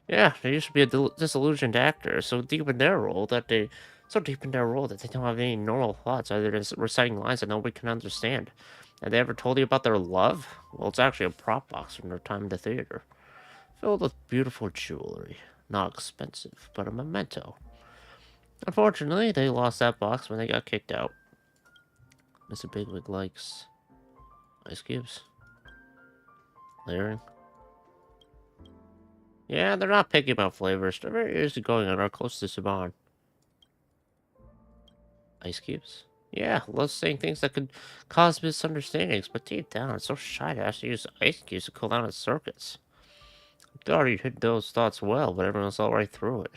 Yeah, they used to be a disillusioned actor, so deep in their role that they don't have any normal thoughts other than reciting lines that nobody can understand. Have they ever told you about their love? Well, it's actually a prop box from their time in the theater, filled with beautiful jewelry. Not expensive, but a memento. Unfortunately, they lost that box when they got kicked out. Mr. Bigwig likes ice cubes. Layering. Yeah, they're not picky about flavors. They're very easygoing and are close to Saban. Ice cubes? Yeah, loves saying things that could cause misunderstandings, but deep down, it's so shy to actually use ice cubes to cool down its circuits. I thought he hid those thoughts well, but everyone saw right through it.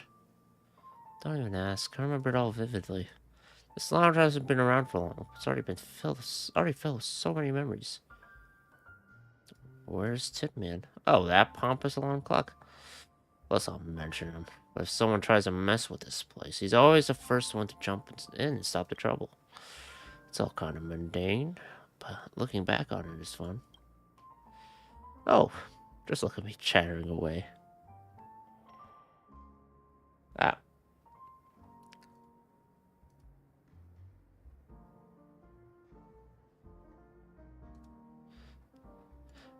Don't even ask. I remember it all vividly. This lounge hasn't been around for long. It's already filled with so many memories. Where's Tipman? Oh, that pompous alarm clock. Let's not mention him. But if someone tries to mess with this place, he's always the first one to jump in and stop the trouble. It's all kind of mundane, but looking back on it is fun. Oh, just look at me chattering away. Ah.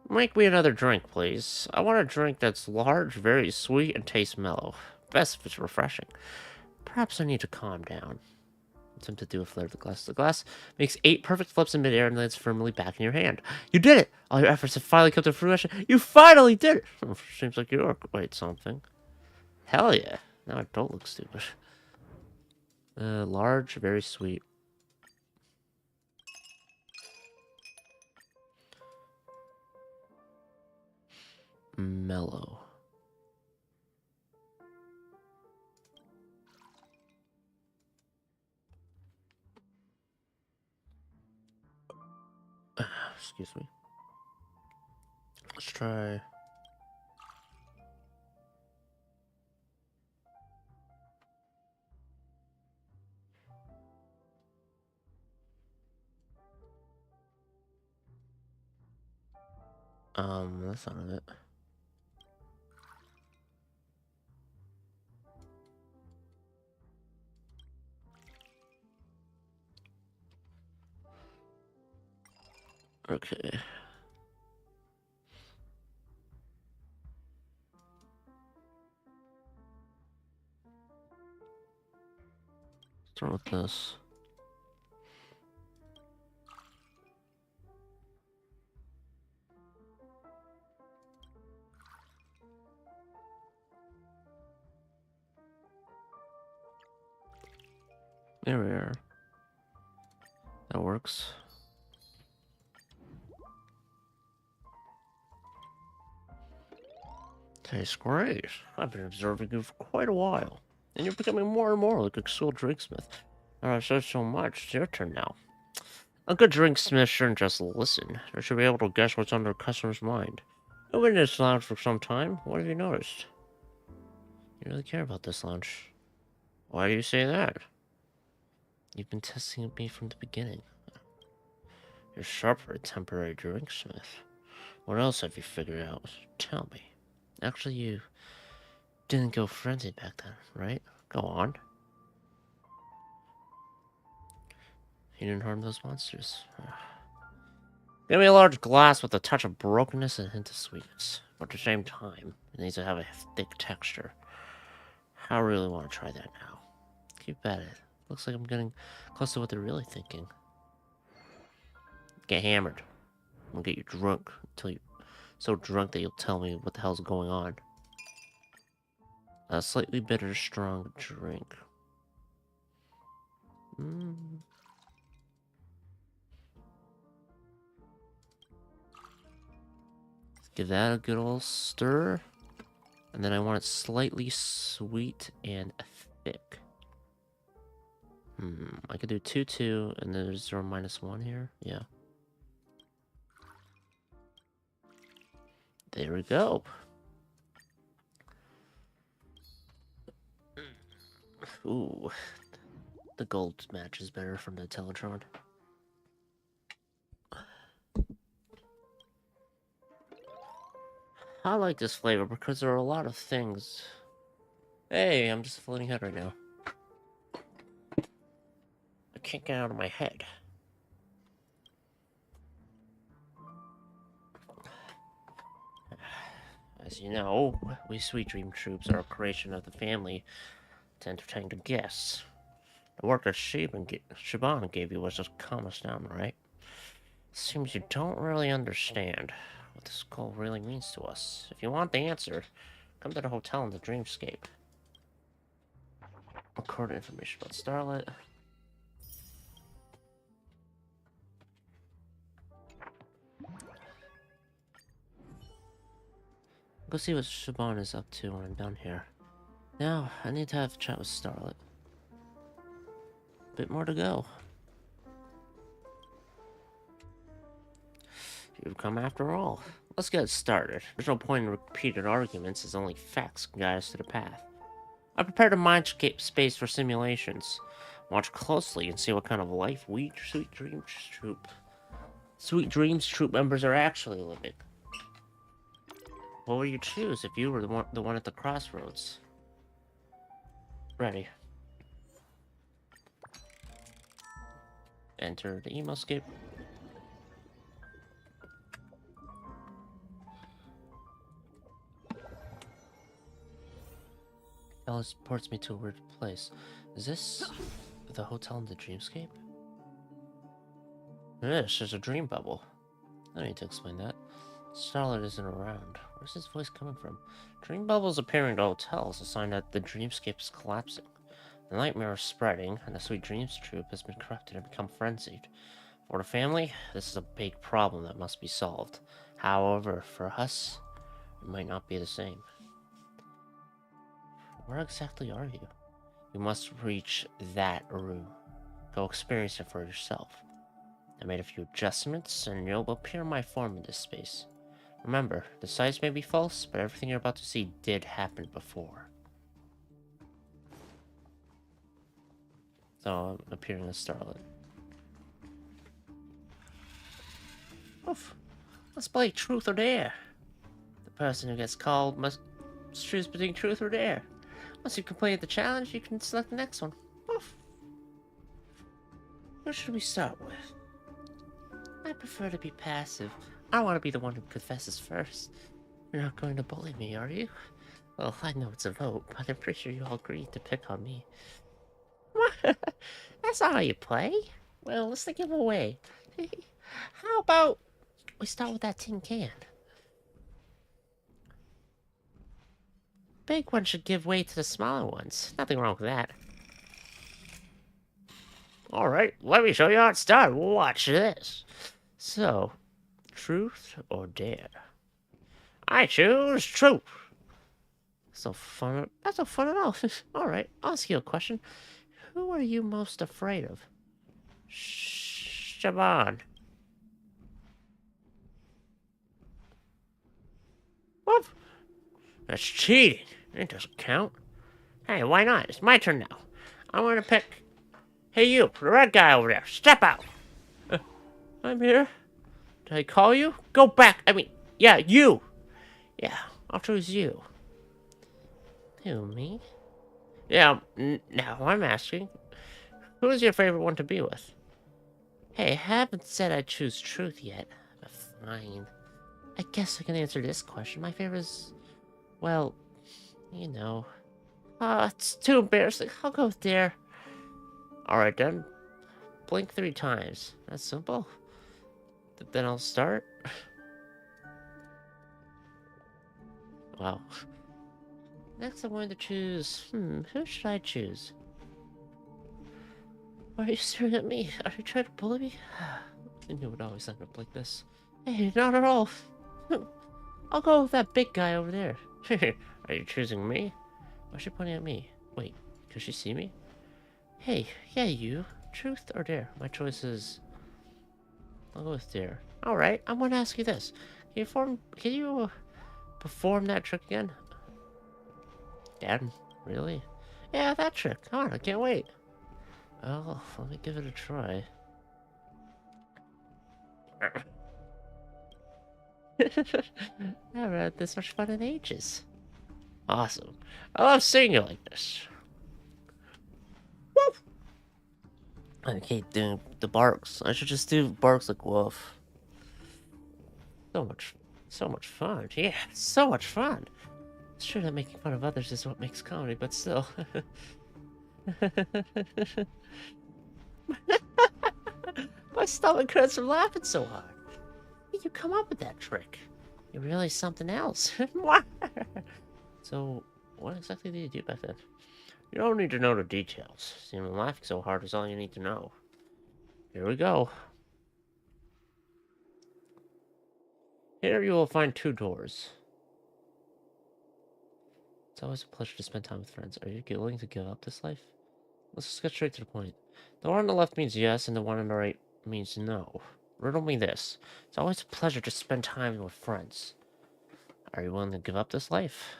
Make me another drink, please. I want a drink that's large, very sweet, and tastes mellow. Best if it's refreshing. Perhaps I need to calm down. Attempt to do a flare of the glass. The glass makes 8 perfect flips in midair and lands firmly back in your hand. You did it! All your efforts have finally come to fruition. You finally did it! Seems like you're quite something. Hell yeah. Now I don't look stupid. Large, very sweet. Mellow. Excuse me. Let's try... that's not it. Okay. Start with this. There we are. That works. Tastes great. I've been observing you for quite a while, and you're becoming more and more like a skilled drinksmith. I've said so much. It's your turn now. A good drinksmith shouldn't just listen. They should be able to guess what's on their customer's mind. You've been in this lounge for some time. What have you noticed? You really care about this lounge. Why do you say that? You've been testing me from the beginning. You're sharp for a temporary drinksmith. What else have you figured out? Tell me. Actually, you didn't go frenzied back then, right? Go on. You didn't harm those monsters. Give me a large glass with a touch of brokenness and a hint of sweetness. But at the same time, it needs to have a thick texture. I really want to try that now. Keep at it. Looks like I'm getting close to what they're really thinking. Get hammered. I'm gonna get you drunk until you... so drunk that you'll tell me what the hell's going on. A slightly bitter, strong drink. Give that a good old stir. And then I want it slightly sweet and thick. I could do 2-2, and then there's 0 -1 here. Yeah. There we go. Ooh. The gold match is better from the Teletron. I like this flavor because there are a lot of things. Hey, I'm just a floating head right now. I can't get out of my head. As you know, we Sweet Dream Troops are a creation of the family to entertain the guests. The work that Shaban gave you was just calm us down, right? Seems you don't really understand what this goal really means to us. If you want the answer, come to the hotel in the Dreamscape. Record information about Starlet. Go see what Shaban is up to when I'm down here. Now, I need to have a chat with Starlet. Bit more to go. You've come after all. Let's get started. There's no point in repeated arguments, as only facts can guide us to the path. I prepared a mindscape space for simulations. Watch closely and see what kind of life we Sweet Dreams Troop members are actually living. What would you choose if you were the one at the crossroads? Ready. Enter the emoscape. Teleports me to a weird place. Is this the hotel in the dreamscape? This is a dream bubble. I don't need to explain that. Starlight isn't around. Where's his voice coming from? Dream bubbles appearing to hotels, a sign that the dreamscape is collapsing. The nightmare is spreading, and the Sweet Dreams troupe has been corrupted and become frenzied. For the family, this is a big problem that must be solved. However, for us, it might not be the same. Where exactly are you? You must reach that room. Go experience it for yourself. I made a few adjustments, and you'll appear in my form in this space. Remember, the sights may be false, but everything you're about to see did happen before. So I'm appearing as Starlight. Oof. Let's play truth or dare. The person who gets called must choose between truth or dare. Once you've completed the challenge, you can select the next one. Oof. What should we start with? I prefer to be passive. I want to be the one who confesses first. You're not going to bully me, are you? Well, I know it's a vote, but I'm pretty sure you all agreed to pick on me. That's not how you play. Well, let's take him away. How about we start with that tin can? Big one should give way to the smaller ones. Nothing wrong with that. Alright, let me show you how it's done. Watch this. So, truth or dare? I choose truth. So fun. That's so fun at all. Alright, I'll ask you a question. Who are you most afraid of? Shaban. What? That's cheating. It doesn't count. Hey, why not? It's my turn now. I want to pick... Hey, you, the red guy over there. Step out. I'm here. Did I call you? Go back. I mean, yeah, you. Yeah, I'll choose you. Who, me? Yeah, now I'm asking. Who is your favorite one to be with? Hey, I haven't said I choose truth yet. But fine. I guess I can answer this question. My favorite is... Well, you know. It's too embarrassing. I'll go with dare. Alright then. Blink 3 times. That's simple. Then I'll start. Wow. Next I'm going to choose... who should I choose? Why are you staring at me? Are you trying to bully me? I knew it would always end up like this. Hey, not at all. I'll go with that big guy over there. Are you choosing me? Why is she pointing at me? Wait, can she see me? Hey, yeah, you. Truth or dare? My choice is... I'll go with dare. Alright, I'm gonna ask you this. Can you perform that trick again? Dad, really? Yeah, that trick. Come on, I can't wait. Well, let me give it a try. Never had this much fun in ages. Awesome. I love seeing you like this. Woof! I keep doing the barks. I should just do barks like woof. So much fun. Yeah, so much fun. It's true that making fun of others is what makes comedy, but still. My stomach hurts from laughing so hard. How did you come up with that trick? You're really something else. So, what exactly did you do back then? You don't need to know the details. See, laughing so hard is all you need to know. Here we go. Here you will find 2 doors. It's always a pleasure to spend time with friends. Are you willing to give up this life? Let's just get straight to the point. The one on the left means yes, and the one on the right means no. Riddle me this. It's always a pleasure to spend time with friends. Are you willing to give up this life?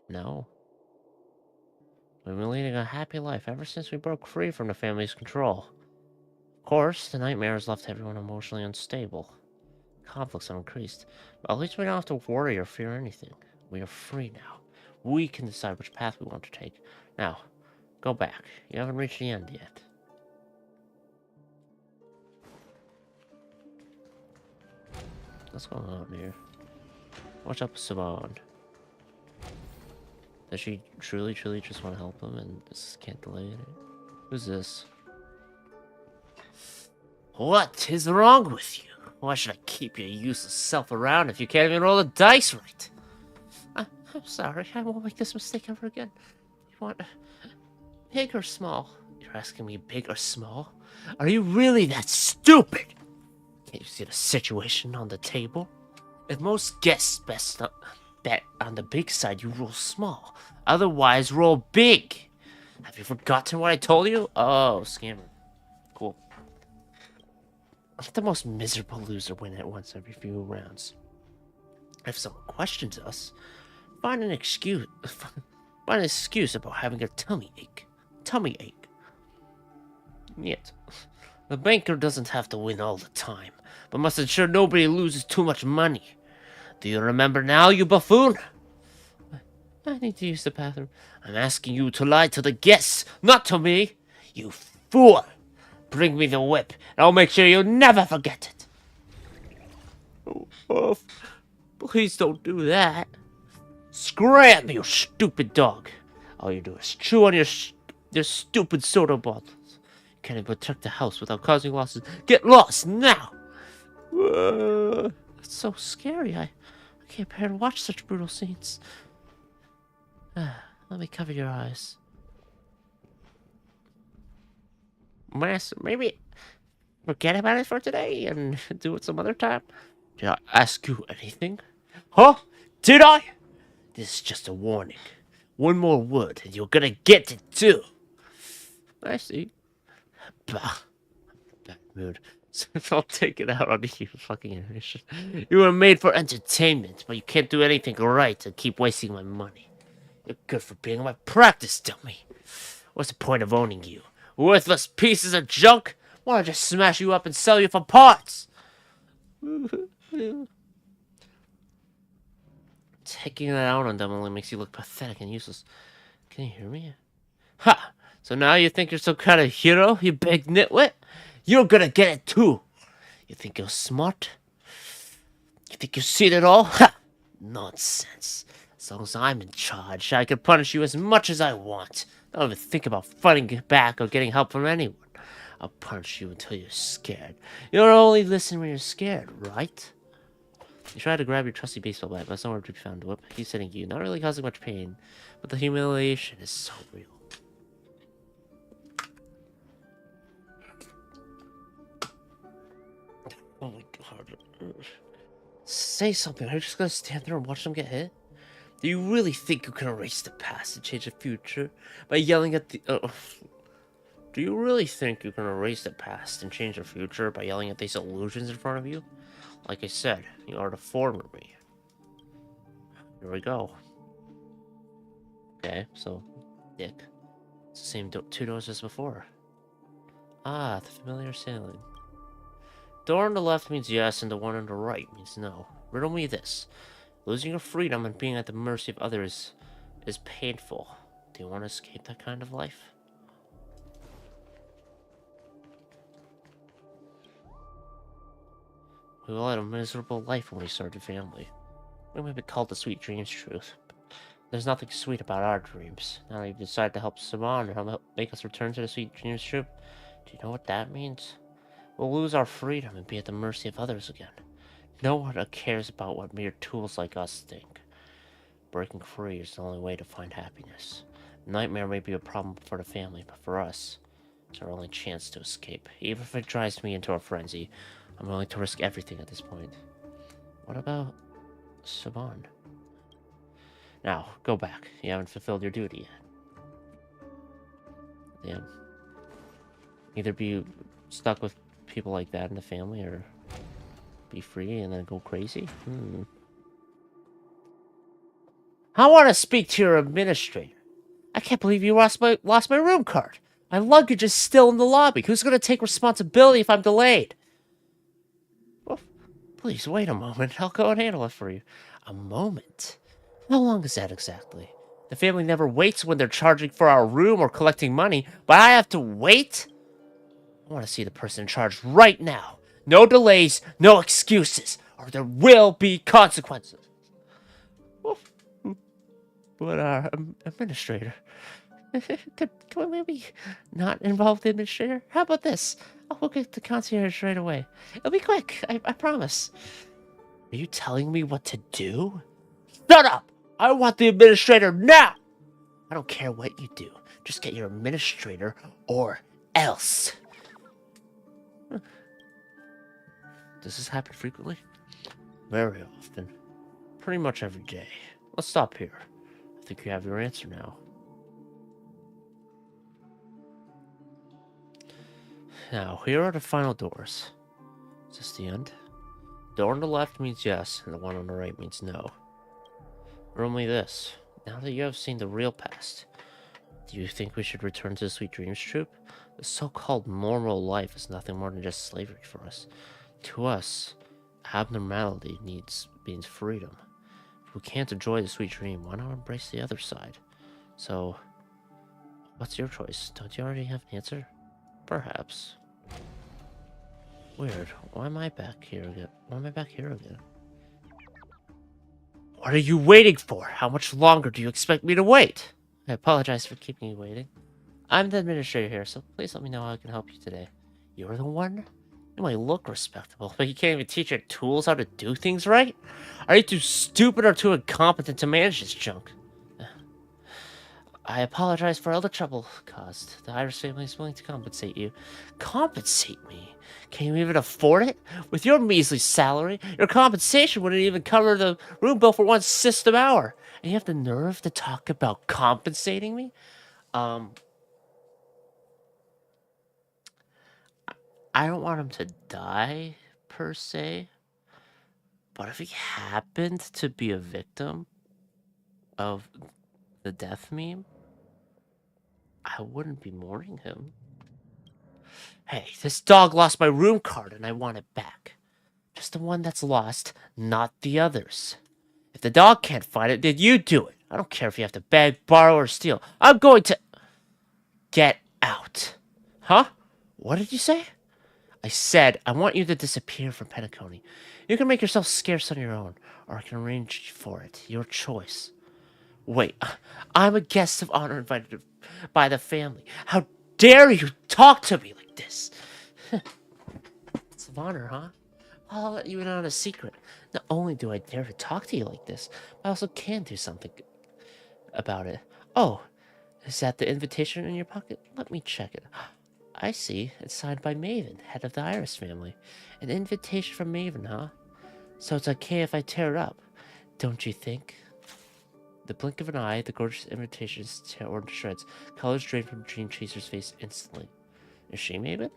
No. We've been leading a happy life ever since we broke free from the family's control. Of course, the nightmare has left everyone emotionally unstable. Conflicts have increased, but at least we don't have to worry or fear anything. We are free now. We can decide which path we want to take. Now, go back. You haven't reached the end yet. What's going on here? What's up, Simone? Does she truly just want to help him and just can't delay it? Who's this? What is wrong with you? Why should I keep your useless self around if you can't even roll the dice right? I'm sorry, I won't make this mistake ever again. You want big or small? You're asking me big or small? Are you really that stupid? Can't you see the situation on the table? If most guests bet on the big side, you roll small. Otherwise, roll big. Have you forgotten what I told you? Oh, scammer. Cool. Let the most miserable loser win at once every few rounds. If someone questions us, find an excuse. Find an excuse about having a tummy ache. Yet, the banker doesn't have to win all the time, but must ensure nobody loses too much money. Do you remember now, you buffoon? I need to use the bathroom. I'm asking you to lie to the guests, not to me. You fool! Bring me the whip, and I'll make sure you never forget it. Oh, please don't do that. Scram, you stupid dog. All you do is chew on your stupid soda bottles. You can't even protect the house without causing losses. Get lost now! It's so scary. I can't bear to watch such brutal scenes. Let me cover your eyes. Master, maybe forget about it for today and do it some other time. Did I ask you anything? Huh? Did I? This is just a warning. One more word and you're gonna get it too. I see. Bah. Bad mood. So I'll take it out on you, fucking animation. You were made for entertainment, but you can't do anything right and keep wasting my money. You're good for being my practice dummy. What's the point of owning you? Worthless pieces of junk? Why don't I just smash you up and sell you for parts? Taking it out on them only makes you look pathetic and useless. Can you hear me? Ha! So now you think you're some kind of hero, you big nitwit? You're gonna get it too. You think you're smart? You think you've seen it all? Ha! Nonsense. As long as I'm in charge, I can punish you as much as I want. Don't even think about fighting back or getting help from anyone. I'll punish you until you're scared. You'll only listen when you're scared, right? You try to grab your trusty baseball bat, but it's nowhere to be found. Whoop, he's hitting you, not really causing much pain, but the humiliation is so real. Oh my god. Say something. Are you just gonna stand there and watch them get hit? Do you really think you can erase the past and change the future by yelling at the... Do you really think you can erase the past and change the future by yelling at these illusions in front of you? Like I said, you are the former me. Here we go. Okay, so, dick. It's the same two doors as before. Ah, the familiar sailing. Door on the left means yes, and the one on the right means no. Riddle me this. Losing your freedom and being at the mercy of others is painful. Do you want to escape that kind of life? We all had a miserable life when we started a family. We might be called the sweet dreams truth. There's nothing sweet about our dreams. Now you've decided to help Saban or help make us return to the sweet dreams truth. Do you know what that means? We'll lose our freedom and be at the mercy of others again. No one cares about what mere tools like us think. Breaking free is the only way to find happiness. Nightmare may be a problem for the family, but for us, it's our only chance to escape. Even if it drives me into a frenzy, I'm willing to risk everything at this point. What about Saban? Now, go back. You haven't fulfilled your duty yet. Damn. Either be stuck with people like that in the family, or be free and then go crazy? I want to speak to your administrator. I can't believe you lost my room card. My luggage is still in the lobby. Who's going to take responsibility if I'm delayed? Well, please, wait a moment. I'll go and handle it for you. A moment? How long is that exactly? The family never waits when they're charging for our room or collecting money, but I have to wait? I want to see the person in charge right now. No delays, no excuses, or there will be consequences. But our administrator, could we maybe not involve the administrator? How about this? I'll go get the concierge right away. It'll be quick, I promise. Are you telling me what to do? Shut up! I want the administrator now! I don't care what you do. Just get your administrator or else. Does this happen frequently? Very often. Pretty much every day. Let's stop here. I think you have your answer now. Now, here are the final doors. Is this the end? The door on the left means yes, and the one on the right means no. Or only this. Now that you have seen the real past, do you think we should return to the Sweet Dreams Troop? The so-called normal life is nothing more than just slavery for us. To us, abnormality means freedom. If we can't enjoy the sweet dream, why not embrace the other side? So, what's your choice? Don't you already have an answer? Perhaps. Weird. Why am I back here again? Why am I back here again? What are you waiting for? How much longer do you expect me to wait? I apologize for keeping you waiting. I'm the administrator here, so please let me know how I can help you today. You're the one? You might look respectable, but you can't even teach your tools how to do things right? Are you too stupid or too incompetent to manage this junk? I apologize for all the trouble caused. The Iris family is willing to compensate you. Compensate me? Can you even afford it? With your measly salary, your compensation wouldn't even cover the room bill for one system hour. And you have the nerve to talk about compensating me? I don't want him to die, per se. But if he happened to be a victim of the death meme, I wouldn't be mourning him. Hey, this dog lost my room card and I want it back. Just the one that's lost, not the others. If the dog can't find it, then you do it. I don't care if you have to beg, borrow, or steal. I'm going to... Get out. Huh? What did you say? I said, I want you to disappear from Penacony. You can make yourself scarce on your own, or I can arrange for it. Your choice. Wait, I'm a guest of honor invited by the family. How dare you talk to me like this? It's of honor, huh? I'll let you in on a secret. Not only do I dare to talk to you like this, but I also can do something about it. Oh, is that the invitation in your pocket? Let me check it. I see. It's signed by Maven, head of the Iris family. An invitation from Maven, huh? So it's okay if I tear it up, don't you think? The blink of an eye, the gorgeous invitation is torn to shreds. Colors drain from Dream Chaser's face instantly. Is she Maven?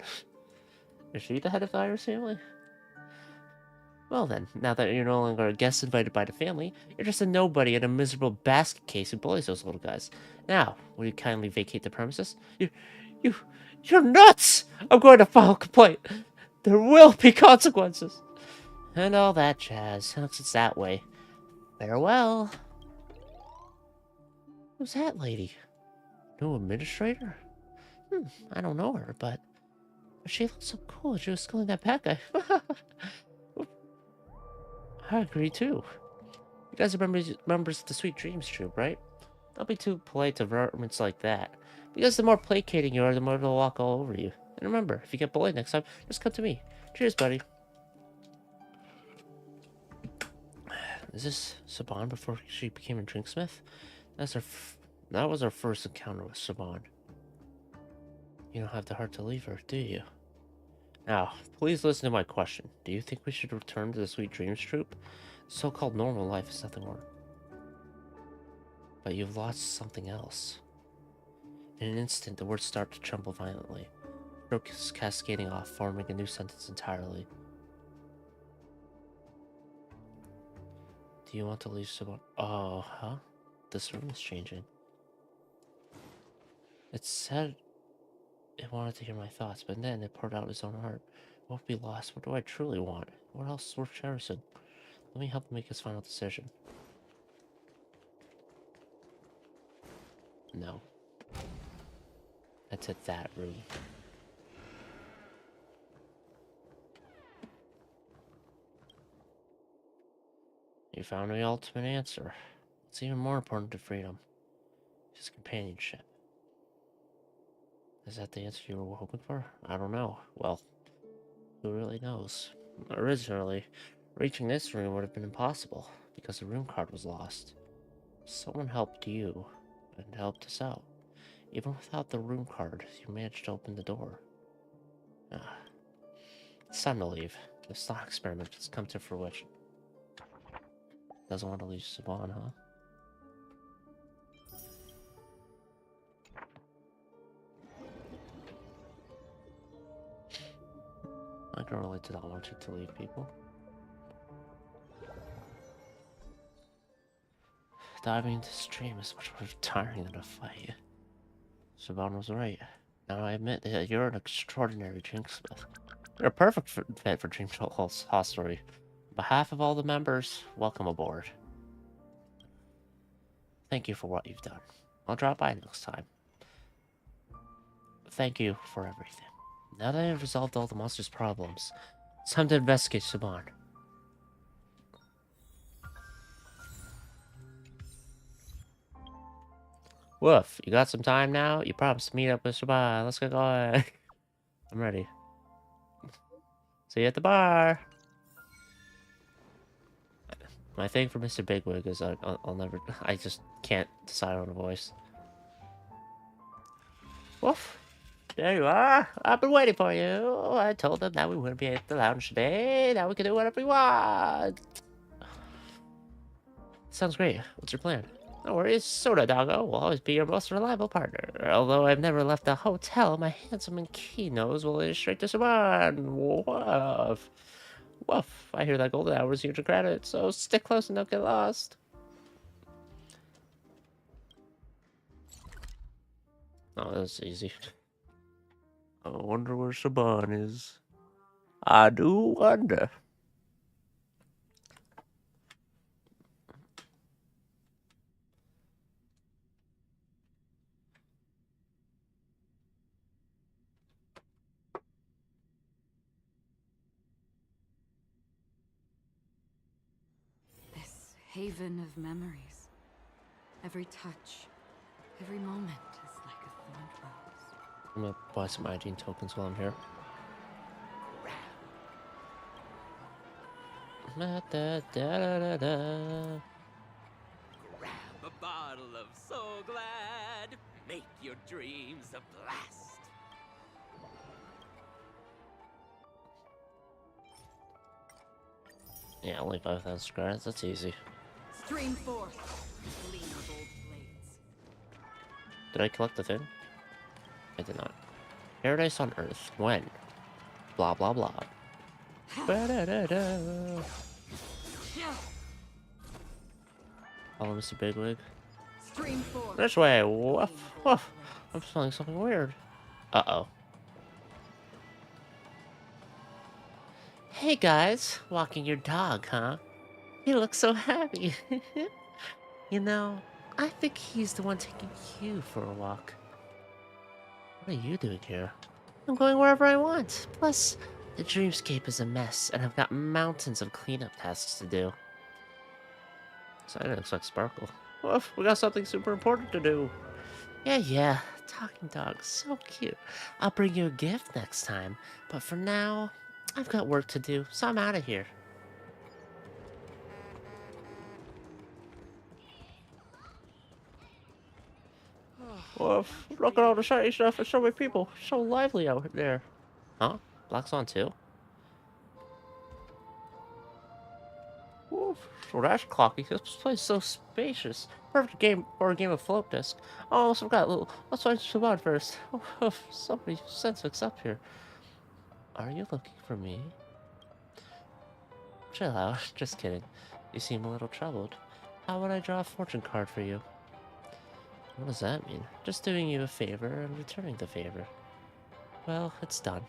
Is she the head of the Iris family? Well then, now that you're no longer a guest invited by the family, you're just a nobody in a miserable basket case who bullies those little guys. Now, will you kindly vacate the premises? You're nuts! I'm going to file a complaint. There will be consequences. And all that jazz. Since it's that way. Farewell. Who's that lady? New administrator? I don't know her, but she looks so cool. She was schooling that bad guy. I agree too. You guys are members of the Sweet Dreams Troop, right? Don't be too polite to varmints like that. Because the more placating you are, the more they'll walk all over you. And remember, if you get bullied next time, just come to me. Cheers, buddy. Is this Saban before she became a drinksmith? That was our first encounter with Saban. You don't have the heart to leave her, do you? Now, please listen to my question. Do you think we should return to the Sweet Dreams Troop? So-called normal life is nothing more. But you've lost something else. In an instant, the words start to tremble violently. Stroke is cascading off, forming a new sentence entirely. Do you want to leave Saban? Oh, huh? This room is changing. It said it wanted to hear my thoughts, but then it poured out its own heart. It won't be lost. What do I truly want? What else is worth cherishing? Let me help him make his final decision. No. That's at that room. You found the ultimate answer. What's even more important to freedom? His companionship. Is that the answer you were hoping for? I don't know. Well, who really knows? Originally, reaching this room would have been impossible because the room card was lost. Someone helped you and helped us out. Even without the room card, you managed to open the door. Ah, it's time to leave. The thought experiment has come to fruition. Doesn't want to leave Saban, huh? I can relate to that wanting to leave people. Diving into the stream is much more tiring than a fight. Saban was right. Now I admit that you're an extraordinary DrinkSmith. You're a perfect fit for Dream Hostelry. On behalf of all the members, welcome aboard. Thank you for what you've done. I'll drop by next time. Thank you for everything. Now that I've resolved all the monster's problems, it's time to investigate Saban. Woof, you got some time now? You promised to meet up with Saban. Let's get going. I'm ready. See you at the bar. My thing for Mr. Bigwig is I'll never... I just can't decide on a voice. Woof. There you are. I've been waiting for you. I told them that we wouldn't be at the lounge today. Now we can do whatever we want. Sounds great. What's your plan? No worries. Soda Doggo will always be your most reliable partner. Although I've never left the hotel, my handsome and keen nose will lead us straight to Saban. Woof. Woof. I hear that golden hour is huge credit, so stick close and don't get lost. Oh, that's easy. I wonder where Saban is. I do wonder. This haven of memories. Every touch, every moment is like a thorned rose. I'm gonna buy some ID tokens while I'm here. Da, da, da, da, da. Grab a bottle of So Glad. Make your dreams a blast. Yeah, only 5,000 scratch. That's easy. Stream forth, gleam of old blades. Did I collect the thing? I did not. Paradise on Earth. When? Blah, blah, blah. Ba-da-da-da. Follow Mr. Bigwig. Stream forth. This way. Woof, woof. I'm smelling something weird. Uh-oh. Hey, guys. Walking your dog, huh? You look so happy. You know, I think he's the one taking you for a walk. What are you doing here? I'm going wherever I want. Plus, the dreamscape is a mess, and I've got mountains of cleanup tasks to do. So I didn't expect Sparkle. Woof, we got something super important to do. Yeah. Talking dog, so cute. I'll bring you a gift next time. But for now, I've got work to do, so I'm out of here. Woof, look at all the shiny stuff and so many people. So lively out there. Huh? Black's on too? Woof, so that's clocky. This place is so spacious. Perfect game for a game of float disc. Oh, I almost forgot. Let's find Siobhan first. Oof, somebody sense up here. Are you looking for me? Chill out. Just kidding. You seem a little troubled. How would I draw a fortune card for you? What does that mean? Just doing you a favor and returning the favor. Well, it's done.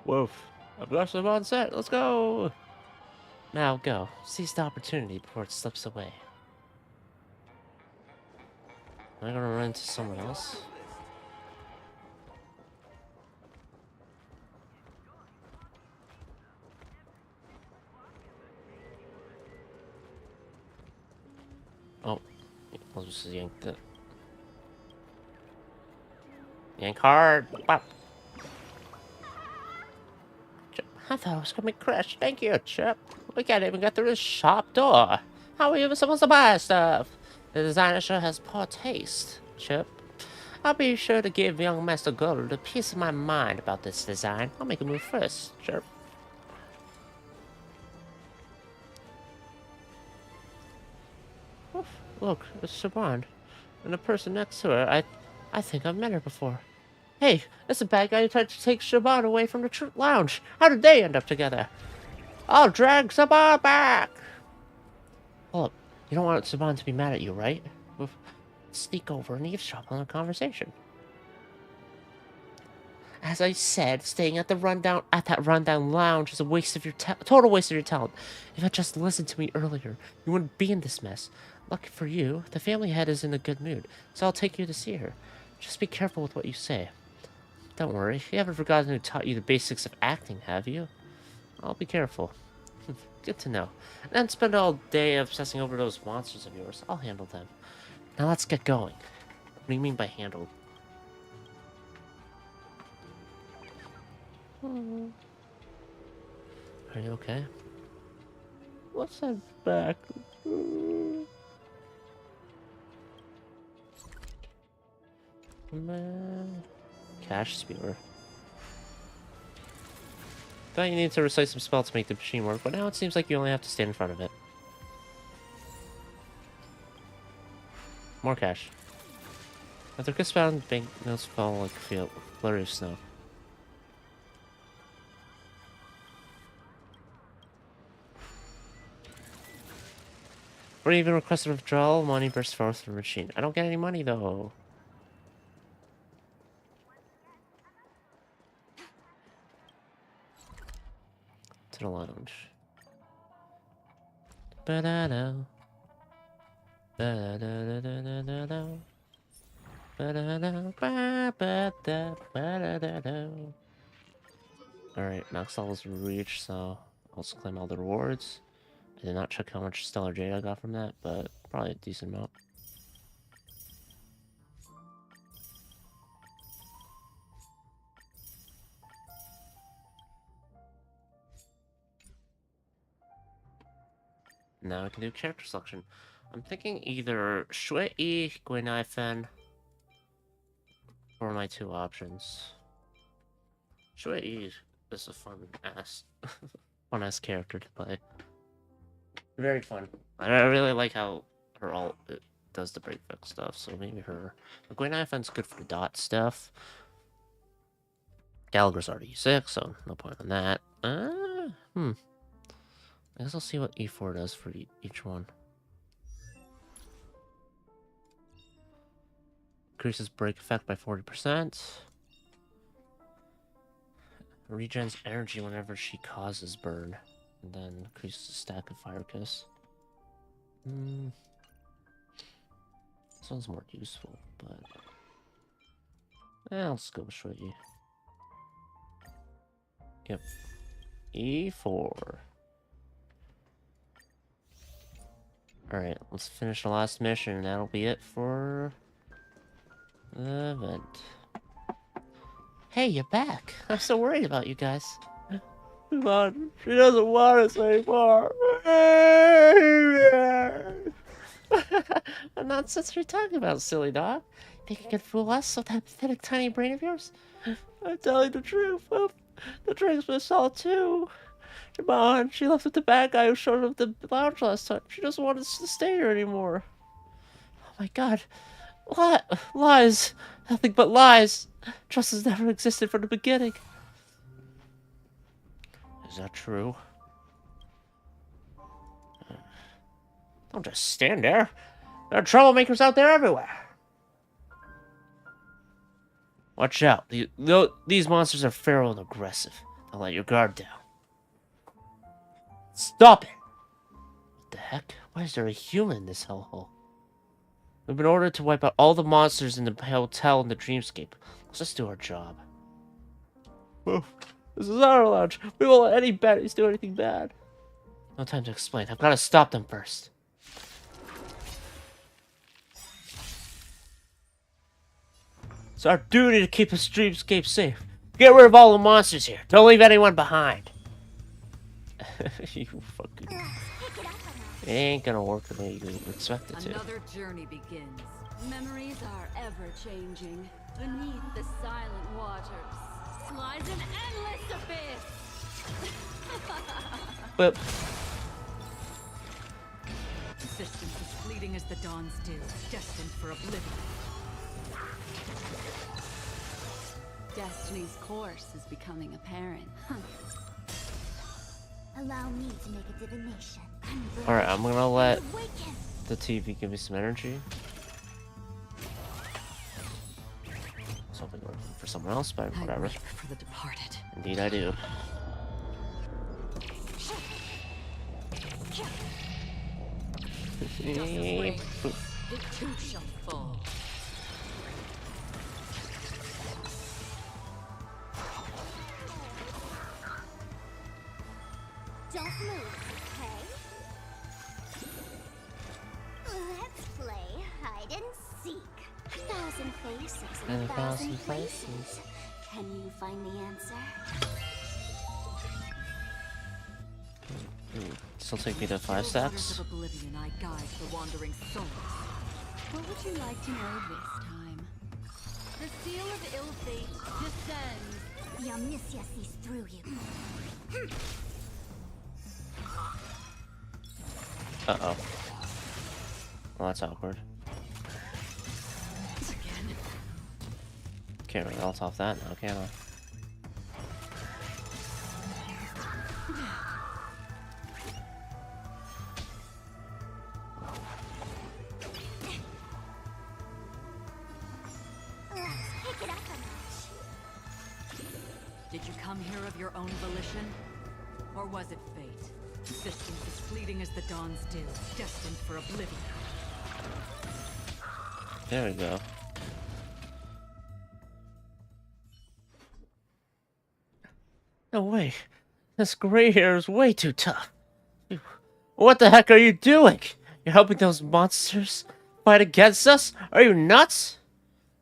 Woof. I've got some on set. Let's go! Now go. Seize the opportunity before it slips away. Am I gonna run into someone else? I'll just yank the... Yank hard! Bop! I thought it was gonna be crushed. Thank you, Chip. We can't even get through this shop door. How are we even supposed to buy stuff? The designer sure has poor taste, Chip. I'll be sure to give young Master Gold a piece of my mind about this design. I'll make a move first, Chip. Oof, look, it's Siobhan. And the person next to her, I think I've met her before. Hey, that's the bad guy who tried to take Siobhan away from the lounge. How did they end up together? I'll drag Siobhan back! Hold up, you don't want Siobhan to be mad at you, right? We'll sneak over and eavesdrop on a conversation. As I said, staying at that rundown lounge is a waste of your total waste of your talent. If you just listened to me earlier, you wouldn't be in this mess. Lucky for you, the family head is in a good mood, so I'll take you to see her. Just be careful with what you say. Don't worry, you haven't forgotten who taught you the basics of acting, have you? I'll be careful. Good to know. And then spend all day obsessing over those monsters of yours. I'll handle them. Now let's get going. What do you mean by handle? Are you okay? What's that back? Man. Cash spewer. Thought you needed to recite some spell to make the machine work, but now it seems like you only have to stand in front of it. More cash. After Chris found banknotes fall like a flurry of snow. Or even requested withdrawal, money burst forth from the machine. I don't get any money though. To the lounge. Ba-da-do. Ba-da-da-da-da-da-da. Ba-da-da. Ba-ba-da. Ba-da-da-da. Alright, max level's reached, so I'll just claim all the rewards. I did not check how much Stellar Jade I got from that, but probably a decent amount. Now I can do character selection. I'm thinking either Shui, Guinaifen, or my two options. Shui is a fun ass character to play. Very fun. I really like how her ult does the break fix stuff, so maybe her. Guinaifen's good for the dot stuff. Gallagher's already E6, so no point on that. I guess I'll see what E4 does for each one. Increases break effect by 40%. Regens energy whenever she causes burn. And then increases the stack of Fire Kiss. This one's more useful, but... I'll just go with Shreddy. Yep. E4. Alright, let's finish the last mission, and that'll be it for the event. Hey, you're back! I'm so worried about you guys. Come on, she doesn't want us anymore. What nonsense are you talking about, silly dog? Think you can fool us with that pathetic tiny brain of yours? I'm telling the truth. The DrinkSmith saw it too. Come on, she left with the bad guy who showed up at the lounge last time. She doesn't want us to stay here anymore. Oh my god. Lies. Nothing but lies. Trust has never existed from the beginning. Is that true? Don't just stand there. There are troublemakers out there everywhere. Watch out. These monsters are feral and aggressive. Don't let your guard down. Stop it! What the heck? Why is there a human in this hellhole? We've been ordered to wipe out all the monsters in the hotel and the dreamscape. Let's just do our job. Whoa. This is our lounge. We won't let any baddies do anything bad. No time to explain. I've got to stop them first. It's our duty to keep the streamscape safe. Get rid of all the monsters here. Don't leave anyone behind. You fucking... Pick it up a notch. It ain't gonna work the way you expect it to. Another journey begins. Memories are ever changing. Beneath the silent waters lies an endless abyss. But Existence is fleeting as the dawn's dew, destined for oblivion. Destiny's course is becoming apparent. Allow me to make a divination. alright, I'm gonna let Awaken. the TV give me some energy. Something working for someone else, but I whatever. weep for the departed. Indeed, I do. It too shall fall. Don't move, okay? Let's play hide and seek. 1,000 faces in And 1,000 1,000 places. Can you find the answer? Still take me to 5 Waters steps. of oblivion, I guide the wandering souls. What would you like to know this time? The seal of ill fate descends. The omniscia sees through you. Uh-oh. Well, that's awkward. Again. Can't really alt off that now, can I? Let's pick it up a notch. Did you come here of your own volition? Or was it fate? Existence is fleeting as the dawn's dew, destined for oblivion. There we go. No way. This gray hair is way too tough. What the heck are you doing? You're helping those monsters fight against us? Are you nuts?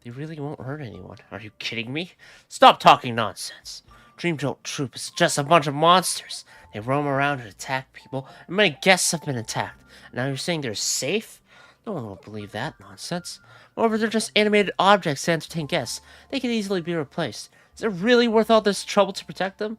They really won't hurt anyone. Are you kidding me? Stop talking nonsense. Dream Jolt Troop is just a bunch of monsters. They roam around and attack people, and many guests have been attacked. Now you're saying they're safe? No one will believe that nonsense. Moreover, they're just animated objects to entertain guests. They can easily be replaced. Is it really worth all this trouble to protect them?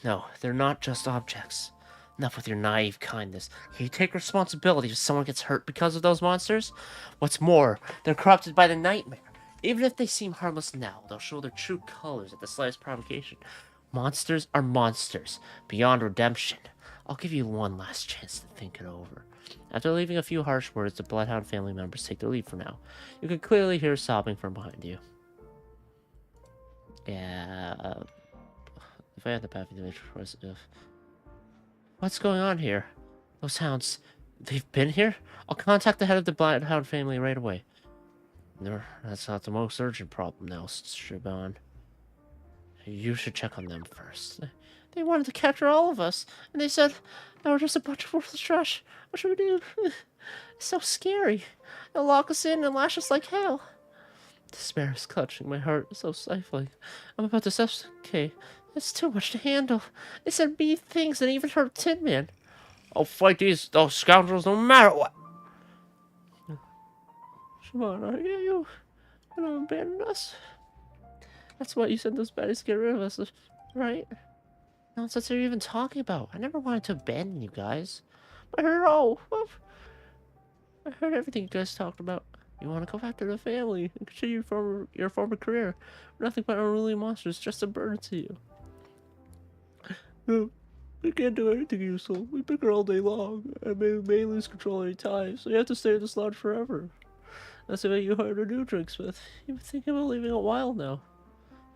No, they're not just objects. Enough with your naive kindness. Can you take responsibility if someone gets hurt because of those monsters? What's more, they're corrupted by the nightmare. Even if they seem harmless now, they'll show their true colors at the slightest provocation. Monsters are monsters, beyond redemption. I'll give you one last chance to think it over. After leaving a few harsh words, the Bloodhound family members take their leave for now. You can clearly hear sobbing from behind you. Yeah, if I had the path to nature was if... What's going on here? Those hounds, they've been here? I'll contact the head of the Bloodhound family right away. No, that's not the most urgent problem now, Shaban. You should check on them first. They wanted to capture all of us, and they said that we're just a bunch of worthless trash. What should we do? It's so scary. They'll lock us in and lash us like hell. Despair is clutching my heart, so stifling. I'm about to suffocate. It's too much to handle. They said mean things and even hurt Tin Man. I'll fight those scoundrels no matter what. Shaban, I hear you. You don't abandon us. That's why you sent those baddies to get rid of us, right? Nonsense are you even talking about? I never wanted to abandon you guys. I heard all. I heard everything you guys talked about. You want to go back to the family and continue your former career. Nothing but unruly monsters, just a burden to you. No, we can't do anything useful. We pick her all day long, and we may lose control any time, so you have to stay in this lodge forever. That's what you hired a new DrinkSmith. You've been thinking about leaving a while now.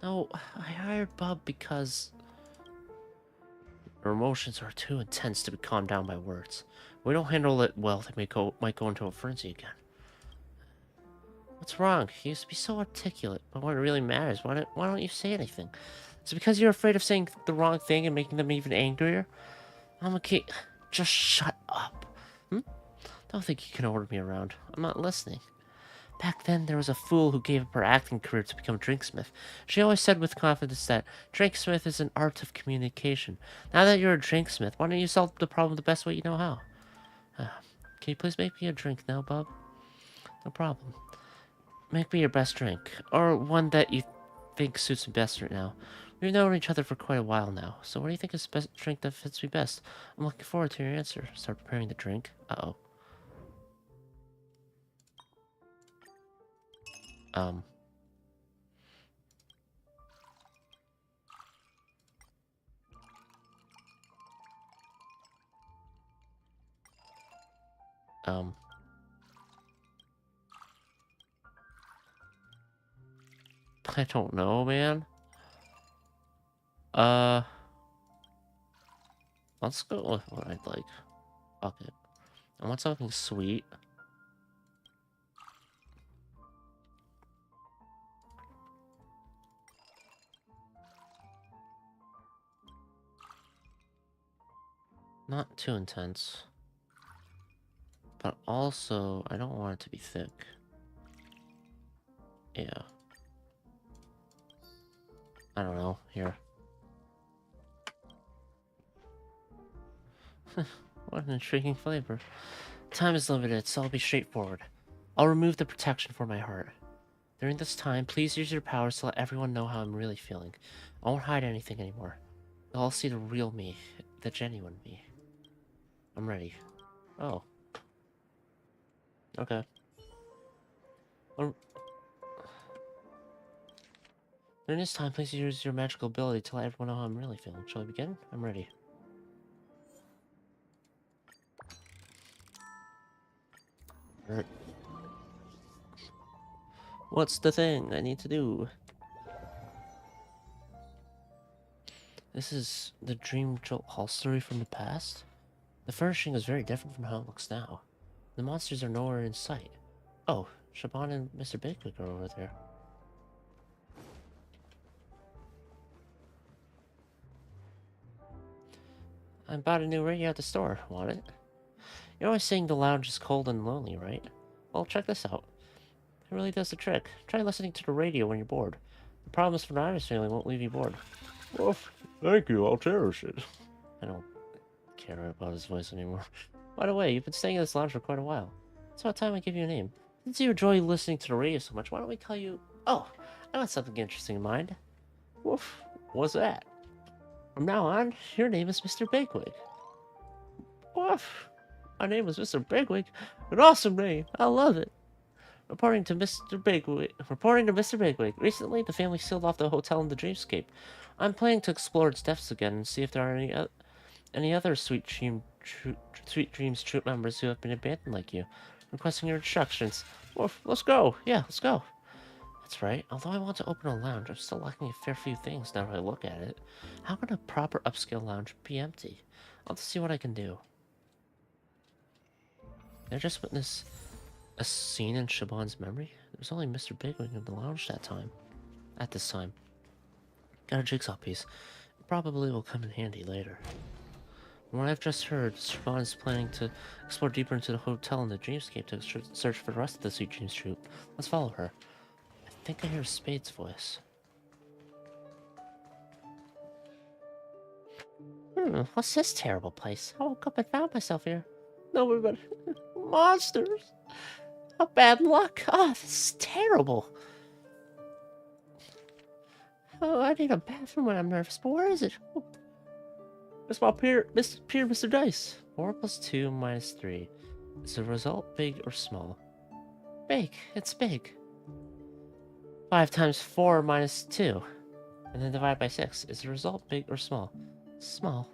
No, I hired Bub because her emotions are too intense to be calmed down by words. If we don't handle it well, they might go into a frenzy again. What's wrong? He used to be so articulate, but when it really matters, why don't you say anything? Is it because you're afraid of saying the wrong thing and making them even angrier? I'm okay. Just shut up. Don't think you can order me around. I'm not listening. Back then, there was a fool who gave up her acting career to become a drinksmith. She always said with confidence that drinksmith is an art of communication. Now that you're a drinksmith, why don't you solve the problem the best way you know how? Can you please make me a drink now, Bob? No problem. Make me your best drink, or one that you think suits me best right now. We've known each other for quite a while now, so what do you think is the best drink that fits me best? I'm looking forward to your answer. Start preparing the drink. Uh-oh. Um. I don't know, man. Let's go with what I'd like. Fuck it. I want something sweet. Not too intense. But also, I don't want it to be thick. Yeah. I don't know. Here. What an intriguing flavor. Time is limited, so I'll be straightforward. I'll remove the protection for my heart. During this time, please use your powers to let everyone know how I'm really feeling. I won't hide anything anymore. They'll all see the real me, the genuine me. I'm ready. Oh. Okay. During this time, please use your magical ability to let everyone know how I'm really feeling. Shall we begin? I'm ready. What's the thing I need to do? This is the Dream Jolt Hall story from the past? The furnishing is very different from how it looks now. The monsters are nowhere in sight. Oh, Shaban and Mr. Bigwig are over there. I bought a new radio at the store. Want it? You're always saying the lounge is cold and lonely, right? Well, check this out. It really does the trick. Try listening to the radio when you're bored. The problem is phonitis feeling won't leave you bored. Well, thank you. I'll cherish it. I don't care about his voice anymore. By the way, you've been staying in this lounge for quite a while. It's about time I give you a name. Since you enjoy listening to the radio so much, why don't we call you... Oh, I got something interesting in mind. Woof. What's that? From now on, your name is Mr. Bigwig. Woof. My name is Mr. Bigwig. An awesome name. I love it. Reporting to Mr. Bigwig. Recently, the family sealed off the hotel in the Dreamscape. I'm planning to explore its depths again and see if there are any other Sweet Dreams troop members who have been abandoned like you. Requesting your instructions. Well, let's go. Yeah, let's go. That's right. Although I want to open a lounge, I'm still lacking a fair few things now that I look at it. How can a proper upscale lounge be empty? I'll just see what I can do. Did I just witness a scene in Shaban's memory? There was only Mr. Bigwig in the lounge at this time. Got a jigsaw piece. It probably will come in handy later. From what I've just heard, Shaban is planning to explore deeper into the hotel in the Dreamscape to search for the rest of the Sweet Dreams troop. Let's follow her. I think I hear Spade's voice. What's this terrible place? I woke up and found myself here. No, but monsters. Oh, bad luck. Oh, this is terrible. Oh, I need a bathroom when I'm nervous, but where is it? Oh. It's my Mr. Dice. 4 plus 2 minus 3. Is the result big or small? Big. It's big. 5 times 4 minus 2. And then divide by 6. Is the result big or small? Small.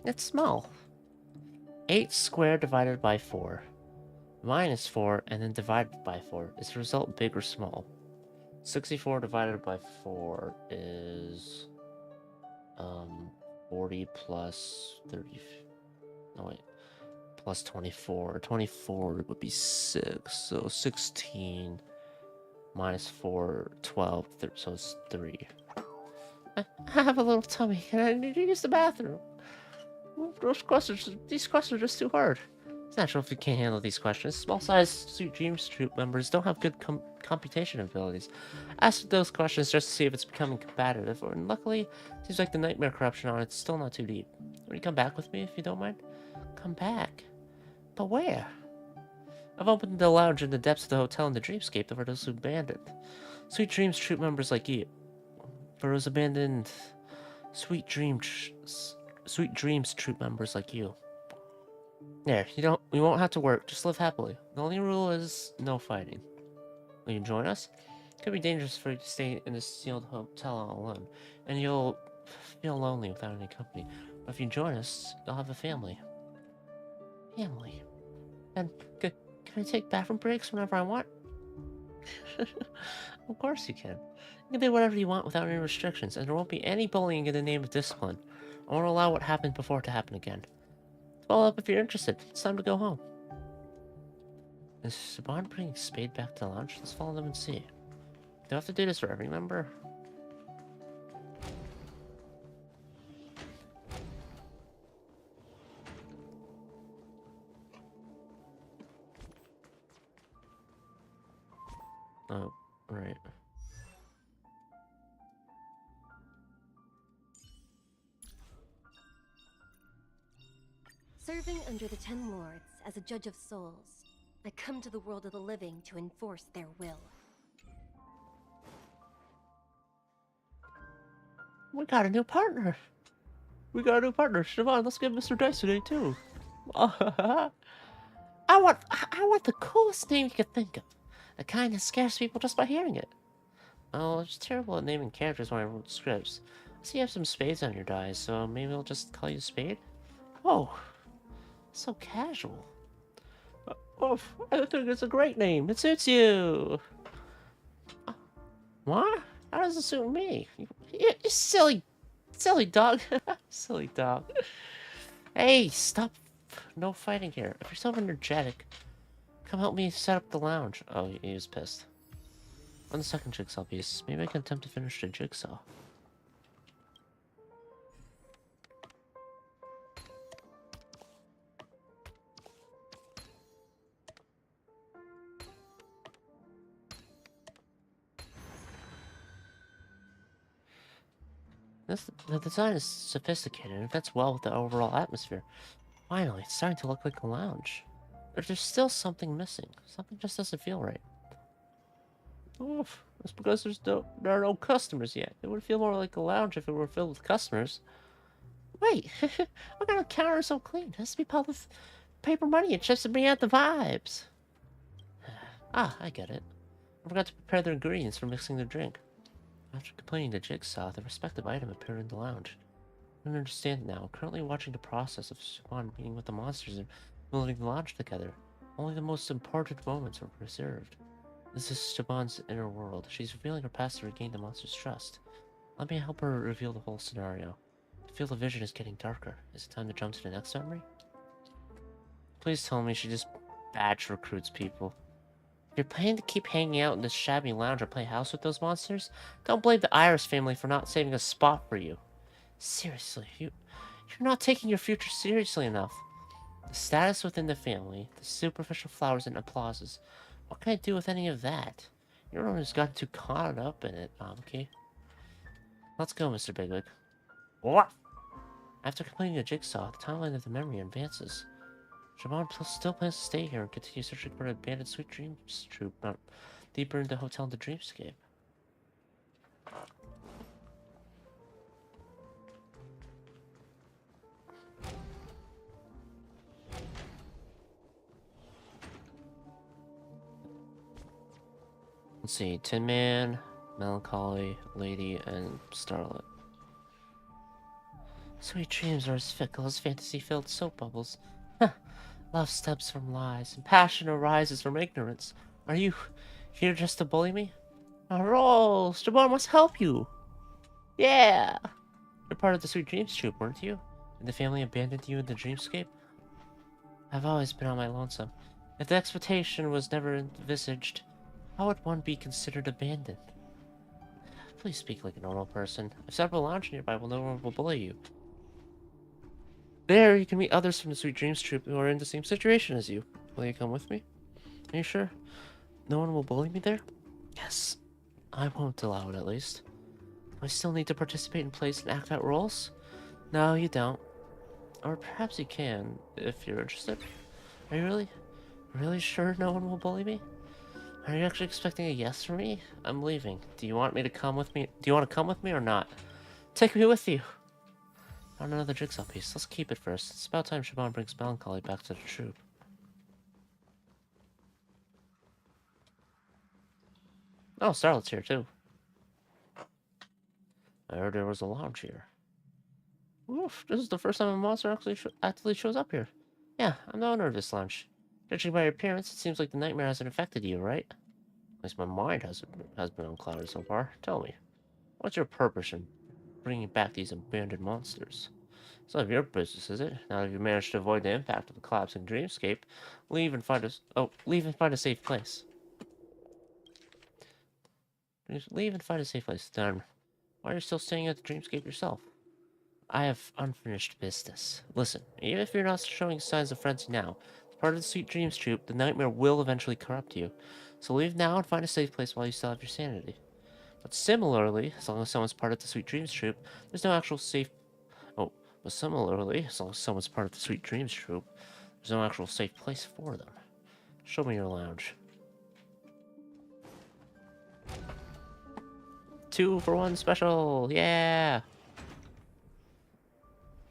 It's small. 8 squared divided by 4. Minus 4 and then divided by 4. Is the result big or small? 64 divided by 4 is 40 plus 30. No wait, plus 24. 24 would be 6. So 16 minus 4, 12. So it's 3. I have a little tummy and I need to use the bathroom. These questions are just too hard. It's natural if you can't handle these questions. Small-sized Sweet Dreams troop members don't have good computation abilities. Ask those questions just to see if it's becoming competitive, and luckily, seems like the nightmare corruption on it's still not too deep. Will you come back with me if you don't mind? Come back? But where? I've opened the lounge in the depths of the hotel in the Dreamscape that were those abandoned. Sweet Dreams troop members like you. For those abandoned Sweet Dreams troop members like you. There, you won't have to work, just live happily. The only rule is no fighting. Will you join us? It could be dangerous for you to stay in a sealed hotel all alone, and you'll feel lonely without any company. But if you join us, you'll have a family. Family. And can I take bathroom breaks whenever I want? Of course you can. You can do whatever you want without any restrictions, and there won't be any bullying in the name of discipline. I won't allow what happened before to happen again. Follow up if you're interested. It's time to go home. Is Saban bringing Spade back to the lounge? Let's follow them and see. Do I have to do this for every member? Oh, right. Serving under the 10 Lords as a judge of souls, I come to the world of the living to enforce their will. We got a new partner. Siobhan, let's get Mr. Dice today too. I want the coolest name you could think of. The kind that scares people just by hearing it. Oh, it's terrible at naming characters when I wrote scripts. I see you have some spades on your dice, so maybe I'll just call you Spade? Whoa. So casual. Oh, I think it's a great name. It suits you. What? How does it suit me? You silly dog. Silly dog. Hey, stop. No fighting here. If you're so energetic, come help me set up the lounge. Oh, he was pissed. On the second jigsaw piece, maybe I can attempt to finish the jigsaw. The design is sophisticated and fits well with the overall atmosphere. Finally, it's starting to look like a lounge. But there's still something missing. Something just doesn't feel right. Oof, that's because there are no customers yet. It would feel more like a lounge if it were filled with customers. Wait, what kind of counter is so clean? It has to be piled with paper money and chips to bring out the vibes. Ah, I get it. I forgot to prepare the ingredients for mixing the drink. After completing the jigsaw, the respective item appeared in the lounge. I don't understand it now. I'm currently watching the process of Swan meeting with the monsters and building the lounge together. Only the most important moments are preserved. This is Shaban's inner world. She's revealing her past to regain the monster's trust. Let me help her reveal the whole scenario. I feel the vision is getting darker. Is it time to jump to the next memory? Please tell me she just batch recruits people. If you're planning to keep hanging out in this shabby lounge or play house with those monsters, don't blame the Iris family for not saving a spot for you. Seriously, you're not taking your future seriously enough. The status within the family, the superficial flowers and applauses. What can I do with any of that? You're the one who's gotten too caught up in it, Amki. Let's go, Mr. Bigwig. What? After completing the jigsaw, the timeline of the memory advances. Shaban still plans to stay here and continue searching for an abandoned Sweet Dreams troop deeper into the hotel in the Dreamscape. Let's see, Tin Man, Melancholy, Lady, and Starlet. Sweet dreams are as fickle as fantasy-filled soap bubbles. Love stems from lies, and passion arises from ignorance. Are you here just to bully me? Roll! Shaban must help you! Yeah! You're part of the Sweet Dreams troop, weren't you? And the family abandoned you in the Dreamscape? I've always been on my lonesome. If the expectation was never envisaged, how would one be considered abandoned? Please speak like a normal person. If several lounge nearby, well, no one will bully you. There, you can meet others from the Sweet Dreams Troupe who are in the same situation as you. Will you come with me? Are you sure? No one will bully me there? Yes. I won't allow it, at least. I still need to participate in plays and act out roles? No, you don't. Or perhaps you can, if you're interested. Are you really sure no one will bully me? Are you actually expecting a yes from me? I'm leaving. Do you want me to come with me? Do you want to come with me or not? Take me with you. On another jigsaw piece. Let's keep it first. It's about time Shaban brings melancholy back to the troupe. Oh, Starlet's here too. I heard there was a lounge here. Oof, this is the first time a monster actually shows up here. Yeah, I'm the owner of this lounge. Judging by your appearance, it seems like the nightmare hasn't affected you, right? At least my mind has been unclouded so far. Tell me, what's your purpose in bringing back these abandoned monsters? It's none of your business, is it? Now that you've managed to avoid the impact of the collapsing dreamscape, leave and find a safe place. Leave and find a safe place. Then, why are you still staying at the dreamscape yourself? I have unfinished business. Listen, even if you're not showing signs of frenzy now, as part of the Sweet Dreams Troupe, the nightmare will eventually corrupt you. So leave now and find a safe place while you still have your sanity. But similarly, as long as someone's part of the Sweet Dreams Troupe, there's no actual safe... Oh, but similarly, as long as someone's part of the Sweet Dreams Troupe, there's no actual safe place for them. Show me your lounge. 2 for 1 special! Yeah!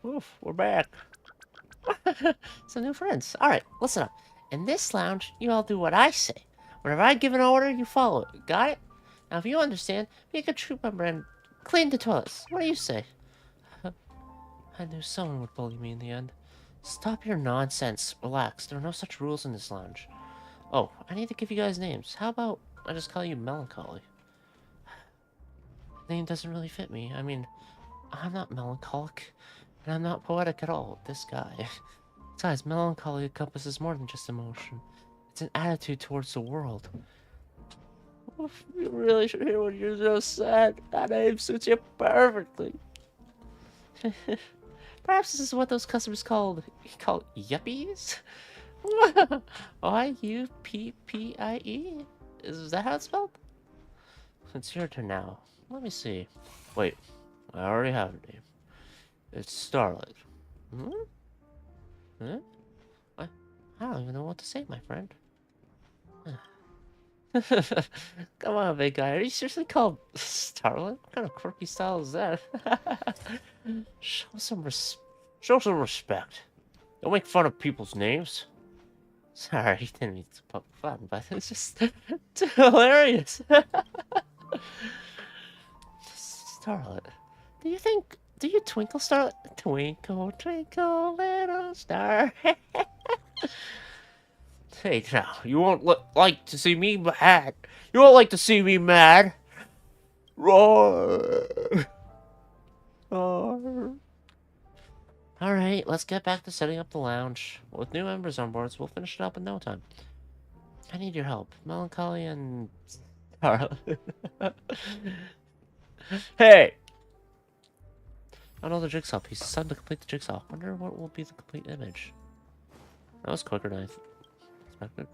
Oof, we're back. Some new friends. Alright, listen up. In this lounge, you all do what I say. Whenever I give an order, you follow it. Got it? Now, if you understand, be a good troop member and clean the toilets. What do you say? I knew someone would bully me in the end. Stop your nonsense. Relax. There are no such rules in this lounge. Oh, I need to give you guys names. How about I just call you Melancholy? Name doesn't really fit me. I mean, I'm not melancholic. And I'm not poetic at all, this guy. Besides, melancholy encompasses more than just emotion. It's an attitude towards the world. Oof, you really should hear when you're so sad. That name suits you perfectly. Perhaps this is what those customers call yuppies? Y-U-P-P-I-E? Is that how it's spelled? It's your turn now. Let me see. Wait, I already have a name. It's Starlight. Hmm? Huh? What? I don't even know what to say, my friend. Come on, big guy. Are you seriously called Starlight? What kind of quirky style is that? Show some respect. Don't make fun of people's names. Sorry, he didn't mean to poke fun, but it's just too hilarious. Starlight. Do you twinkle, Starlight? Twinkle, twinkle, little star. Hey, now, you won't like to see me mad. You won't like to see me mad. Roar. Roar. Alright, let's get back to setting up the lounge. With new members on board, we'll finish it up in no time. I need your help. Melancholy and... Hey! Another jigsaw piece. It's time to complete the jigsaw. Wonder what will be the complete image. That was quicker than I expected.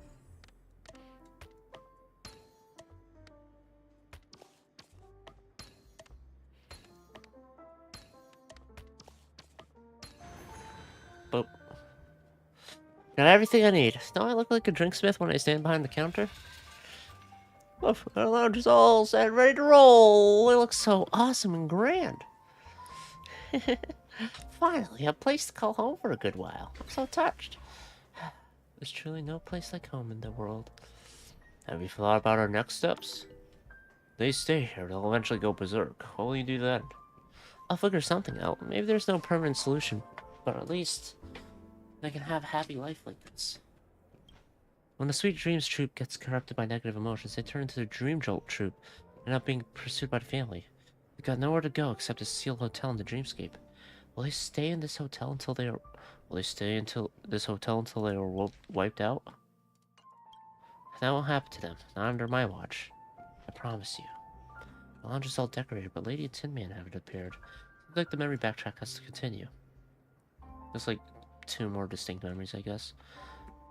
Boop. Got everything I need. Don't I look like a drinksmith when I stand behind the counter? Look, our lounge is all set, ready to roll. It looks so awesome and grand. Finally, a place to call home for a good while. I'm so touched. There's truly no place like home in the world. Have you thought about our next steps? They stay here, they'll eventually go berserk. What will you do then? I'll figure something out. Maybe there's no permanent solution, but at least they can have a happy life like this. When the Sweet Dreams Troupe gets corrupted by negative emotions, they turn into the Dream Jolt Troupe and end up being pursued by the family. They've got nowhere to go except a sealed hotel in the dreamscape. Will they stay in this hotel until they are... Will they stay until this hotel until they are wiped out? That won't happen to them. Not under my watch. I promise you. The lounge is all decorated, but Lady and Tin Man haven't appeared. Looks like the memory backtrack has to continue. There's like 2 more distinct memories, I guess.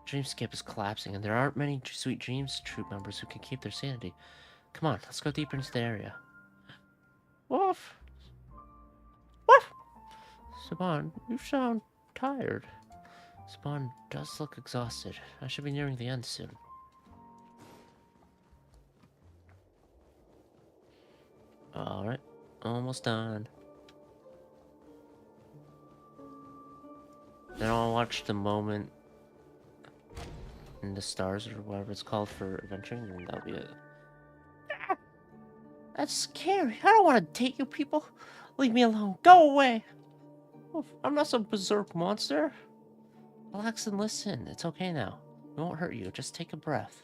Dreamscape is collapsing, and there aren't many Sweet Dreams troop members who can keep their sanity. Come on, let's go deeper into the area. Woof! Woof! Saban, you sound tired. Saban does look exhausted. I should be nearing the end soon. Alright, almost done. Then I'll watch the moment in the stars or whatever it's called for adventuring, and that'll be it. That's scary. I don't want to date you people. Leave me alone. Go away. I'm not some berserk monster. Relax and listen. It's okay now. It won't hurt you. Just take a breath.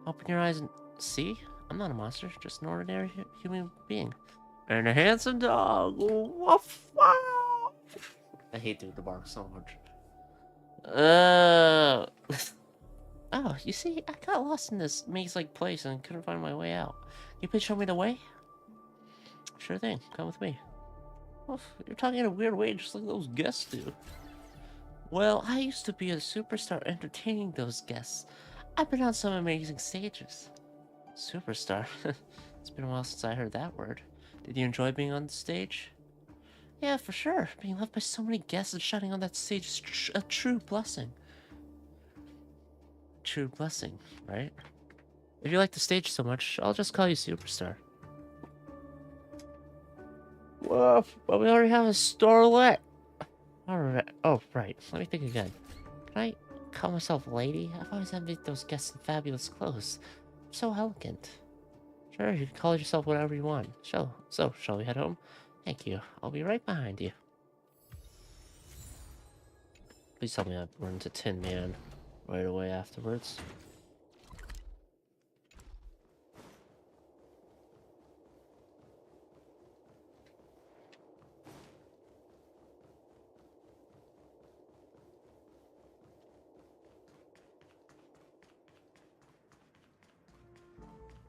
Open your eyes and see? I'm not a monster. Just an ordinary human being. And a handsome dog. Woof, woof. I hate doing the bark so much. Oh, you see, I got lost in this maze-like place and couldn't find my way out. You please show me the way? Sure thing. Come with me. Well, you're talking in a weird way, just like those guests do. Well, I used to be a superstar entertaining those guests. I've been on some amazing stages. Superstar? It's been a while since I heard that word. Did you enjoy being on the stage? Yeah, for sure. Being loved by so many guests and shining on that stage is a true blessing. True blessing, right? If you like the stage so much, I'll just call you Superstar. Woof, but we already have a starlet. Alright, oh, right. Let me think again. Can I call myself Lady? I've always envied those guests in fabulous clothes. So elegant. Sure, you can call yourself whatever you want. So, shall we head home? Thank you. I'll be right behind you. Please tell me I run into Tin Man right away afterwards.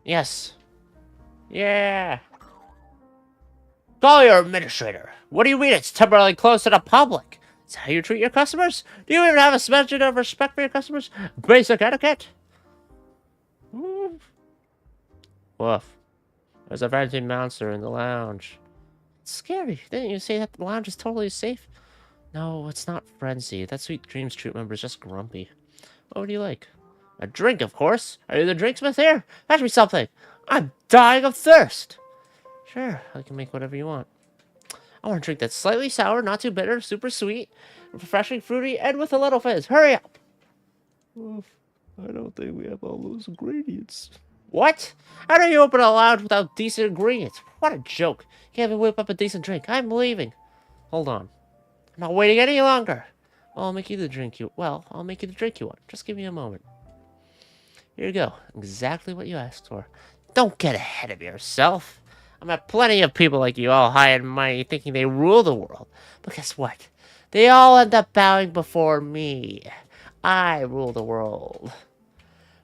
Yes. Yeah. Call your administrator. What do you mean it's temporarily closed to the public? Is that how you treat your customers? Do you even have a smidgen of respect for your customers? Basic etiquette? Woof. There's a venting monster in the lounge. It's scary. Didn't you say that the lounge is totally safe? No, it's not frenzy. That Sweet Dreams troop member is just grumpy. What would you like? A drink, of course. Are you the drinksmith here? Fetch me something. I'm dying of thirst. Sure, I can make whatever you want. I want a drink that's slightly sour, not too bitter, super sweet, refreshing, fruity, and with a little fizz. Hurry up! I don't think we have all those ingredients. What? How do you open a lounge without decent ingredients? What a joke. You can't even whip up a decent drink. I'm leaving. Hold on. I'm not waiting any longer. I'll make you the drink you... Well, I'll make you the drink you want. Just give me a moment. Here you go. Exactly what you asked for. Don't get ahead of yourself. I met plenty of people like you, all high and mighty, thinking they rule the world. But guess what? They all end up bowing before me. I rule the world.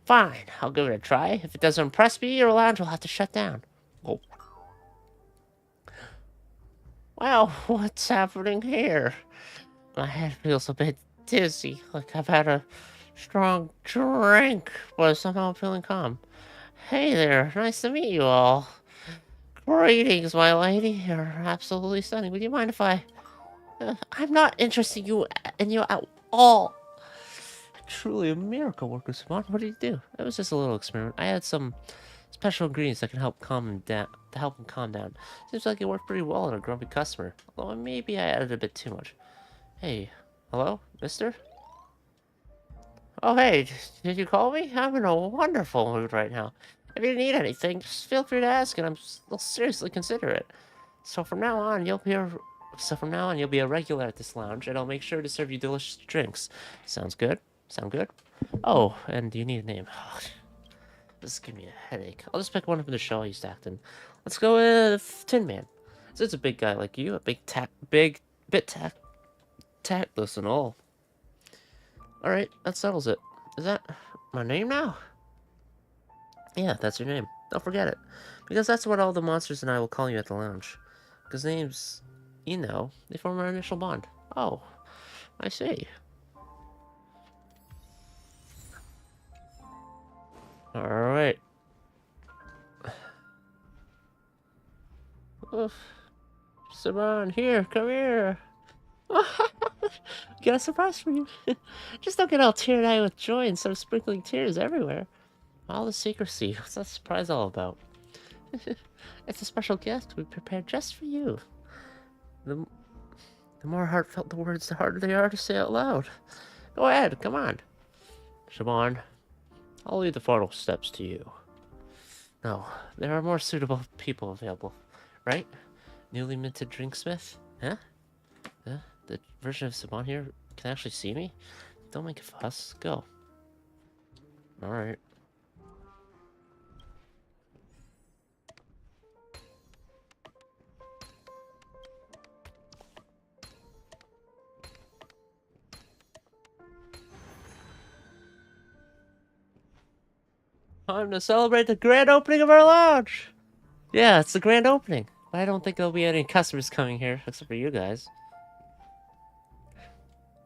Fine, I'll give it a try. If it doesn't impress me, your lounge will have to shut down. Oh. Well, what's happening here? My head feels a bit dizzy, like I've had a strong drink, but somehow I'm feeling calm. Hey there, nice to meet you all. Greetings, my lady. You're absolutely stunning. Would you mind if I... I'm not interested in you at all. Truly a miracle worker, Simon. What did you do? It was just a little experiment. I had some special ingredients that can help calm him down. Seems like it worked pretty well on a grumpy customer. Although maybe I added a bit too much. Hey, hello, mister? Oh, hey, did you call me? I'm in a wonderful mood right now. If you need anything, just feel free to ask, and I'll seriously consider it. So from now on, you'll be a regular at this lounge, and I'll make sure to serve you delicious drinks. Sounds good? Sound good? Oh, and you need a name. This is giving me a headache. I'll just pick one from the show I used to act in. Let's go with Tin Man. So it's a big guy like you, a bit tactless and all. Alright, that settles it. Is that my name now? Yeah, that's your name. Don't forget it. Because that's what all the monsters and I will call you at the lounge. Because names, you know, they form our initial bond. Oh, I see. Alright. Simon, here, come here. Got a surprise for you. Just don't get all teary-eyed with joy and start sprinkling tears everywhere. All the secrecy. What's that surprise all about? It's a special gift we prepared just for you. The more heartfelt the words, the harder they are to say out loud. Go ahead, come on. Siobhan, I'll leave the final steps to you. No, there are more suitable people available, right? Newly minted DrinkSmith? Huh? The version of Siobhan here can actually see me? Don't make a fuss. Go. Alright. Time to celebrate the grand opening of our lounge! Yeah, it's the grand opening. But I don't think there'll be any customers coming here, except for you guys.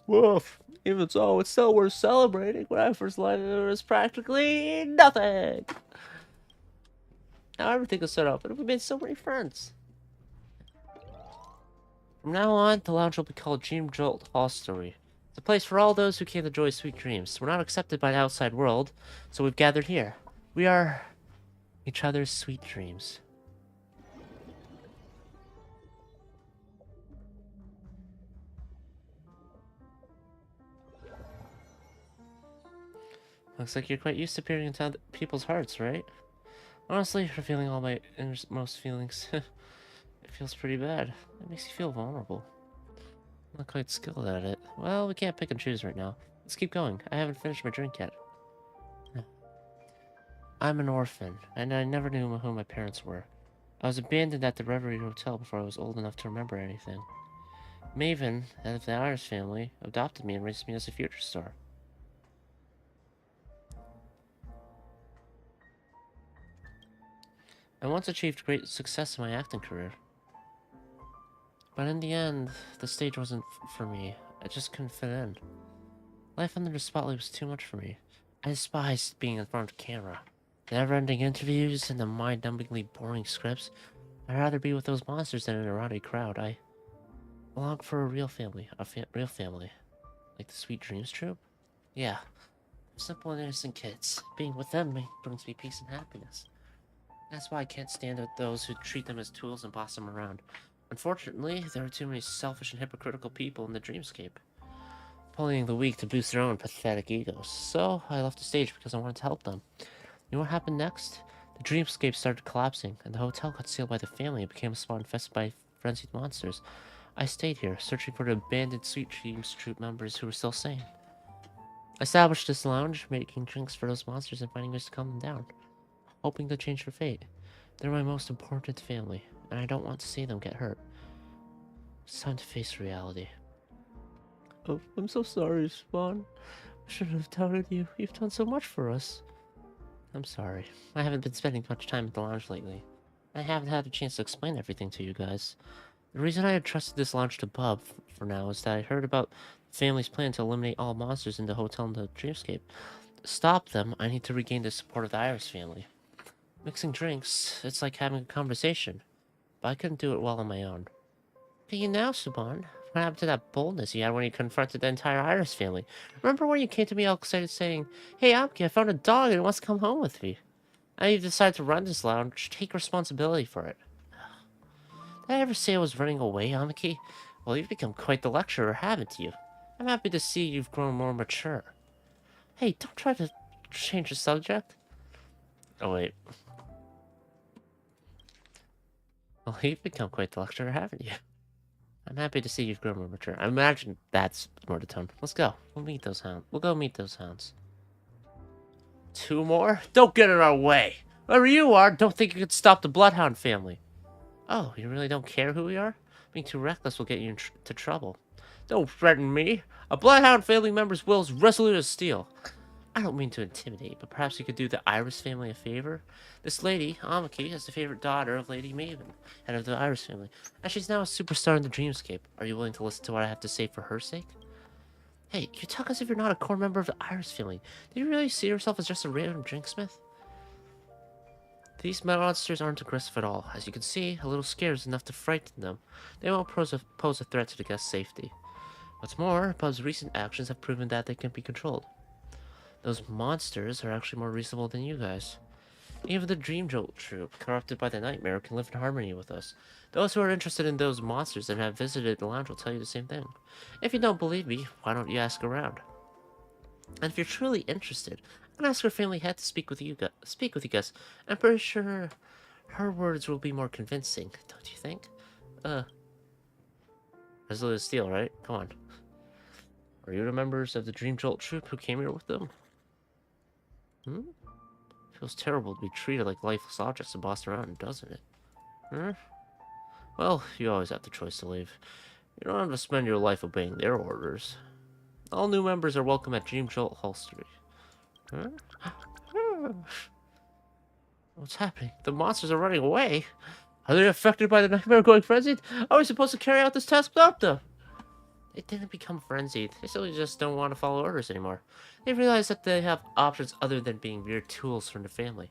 Woof. Even so, it's still worth celebrating. When I first landed, there was practically nothing. Now everything is set up, and we made so many friends. From now on, the lounge will be called Dream Jolt Hostelry. It's a place for all those who came to enjoy sweet dreams. We're not accepted by the outside world, so we've gathered here. We are each other's sweet dreams. Looks like you're quite used to peering into people's hearts, right? Honestly, revealing all my innermost feelings, it feels pretty bad. It makes you feel vulnerable. I'm not quite skilled at it. Well, we can't pick and choose right now. Let's keep going. I haven't finished my drink yet. I'm an orphan, and I never knew who my parents were. I was abandoned at the Reverie Hotel before I was old enough to remember anything. Maven, head of the Iris family, adopted me and raised me as a future star. I once achieved great success in my acting career. But in the end, the stage wasn't for me. I just couldn't fit in. Life under the spotlight was too much for me. I despised being in front of camera. The never-ending interviews and the mind-numbingly boring scripts. I'd rather be with those monsters than in a rowdy crowd. I long for a real family. Real family. Like the Sweet Dreams troupe? Yeah. Simple and innocent kids. Being with them brings me peace and happiness. That's why I can't stand with those who treat them as tools and boss them around. Unfortunately, there are too many selfish and hypocritical people in the dreamscape, bullying the weak to boost their own pathetic egos. So, I left the stage because I wanted to help them. You know what happened next? The dreamscape started collapsing, and the hotel got sealed by the family and became a spot infested by frenzied monsters. I stayed here, searching for the abandoned Sweet Dreams troupe members who were still sane. I established this lounge, making drinks for those monsters and finding ways to calm them down, hoping to change their fate. They're my most important family, and I don't want to see them get hurt. It's time to face reality. Oh, I'm so sorry, Spawn. I shouldn't have doubted you. You've done so much for us. I'm sorry. I haven't been spending much time at the lounge lately. I haven't had a chance to explain everything to you guys. The reason I had trusted this lounge to Bub for now is that I heard about the family's plan to eliminate all monsters in the hotel and the dreamscape. To stop them, I need to regain the support of the Iris family. Mixing drinks, it's like having a conversation. But I couldn't do it well on my own. Look at you now, Suban. What happened to that boldness you had when you confronted the entire Iris family? Remember when you came to me all excited saying, "Hey, Amki, I found a dog and it wants to come home with me." Now you've decided to run this lounge. Take responsibility for it. Did I ever say I was running away, Amiki? Well, you've become quite the lecturer, haven't you? I'm happy to see you've grown more mature. Hey, don't try to change the subject. Oh, wait. Well, you've become quite the lecturer, haven't you? I'm happy to see you've grown more mature. I imagine that's more the tone. Let's go. We'll meet those hounds. We'll go meet those hounds. 2 more? Don't get in our way! Whoever you are, don't think you can stop the Bloodhound family. Oh, you really don't care who we are? Being too reckless will get you into trouble. Don't threaten me. A Bloodhound family member's will is resolute as steel. I don't mean to intimidate, but perhaps you could do the Iris family a favor? This lady, Amaki, is the favorite daughter of Lady Maven, head of the Iris family, and she's now a superstar in the Dreamscape. Are you willing to listen to what I have to say for her sake? Hey, you talk as if you're not a core member of the Iris family. Do you really see yourself as just a random drinksmith? These monsters aren't aggressive at all. As you can see, a little scare is enough to frighten them. They won't pose a threat to the guest's safety. What's more, Bub's recent actions have proven that they can be controlled. Those monsters are actually more reasonable than you guys. Even the Dream Jolt troop, corrupted by the nightmare, can live in harmony with us. Those who are interested in those monsters and have visited the lounge will tell you the same thing. If you don't believe me, why don't you ask around? And if you're truly interested, I can ask her family head to speak with you guys. I'm pretty sure her words will be more convincing, don't you think? Resolute Steel, right? Come on. Are you the members of the Dream Jolt troop who came here with them? Feels terrible to be treated like lifeless objects and bossed around, doesn't it? Well, you always have the choice to leave. You don't have to spend your life obeying their orders. All new members are welcome at Dream Jolt Holstery. What's happening? The monsters are running away. Are they affected by the nightmare going frenzied? Are we supposed to carry out this task without them? They didn't become frenzied. They simply just don't want to follow orders anymore. They realize that they have options other than being mere tools from the family.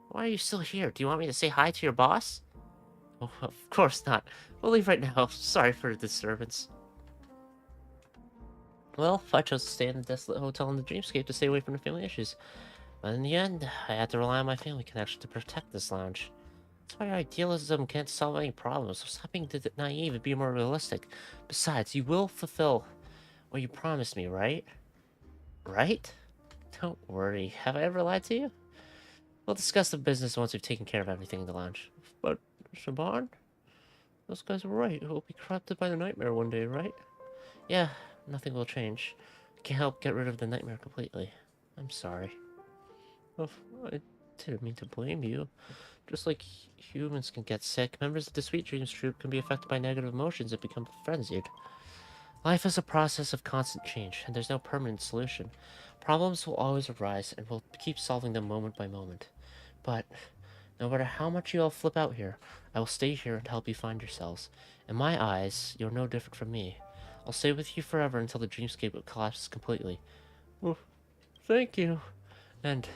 Why are you still here? Do you want me to say hi to your boss? Oh, of course not. We'll leave right now. Sorry for the disturbance. Well, I chose to stay in the desolate hotel in the Dreamscape to stay away from the family issues. But in the end, I had to rely on my family connection to protect this lounge. That's why idealism can't solve any problems, so stop being naive and be more realistic. Besides, you will fulfill what you promised me, right? Right? Don't worry. Have I ever lied to you? We'll discuss the business once we've taken care of everything in the lounge. But, Shaban? Those guys were right. We'll be corrupted by the nightmare one day, right? Yeah, nothing will change. Can't help get rid of the nightmare completely. I'm sorry. Oh, I didn't mean to blame you. Just like humans can get sick, members of the Sweet Dreams troop can be affected by negative emotions and become frenzied. Life is a process of constant change, and there's no permanent solution. Problems will always arise, and we'll keep solving them moment by moment. But no matter how much you all flip out here, I will stay here and help you find yourselves. In my eyes, you're no different from me. I'll stay with you forever until the Dreamscape collapses completely. Oh, thank you. And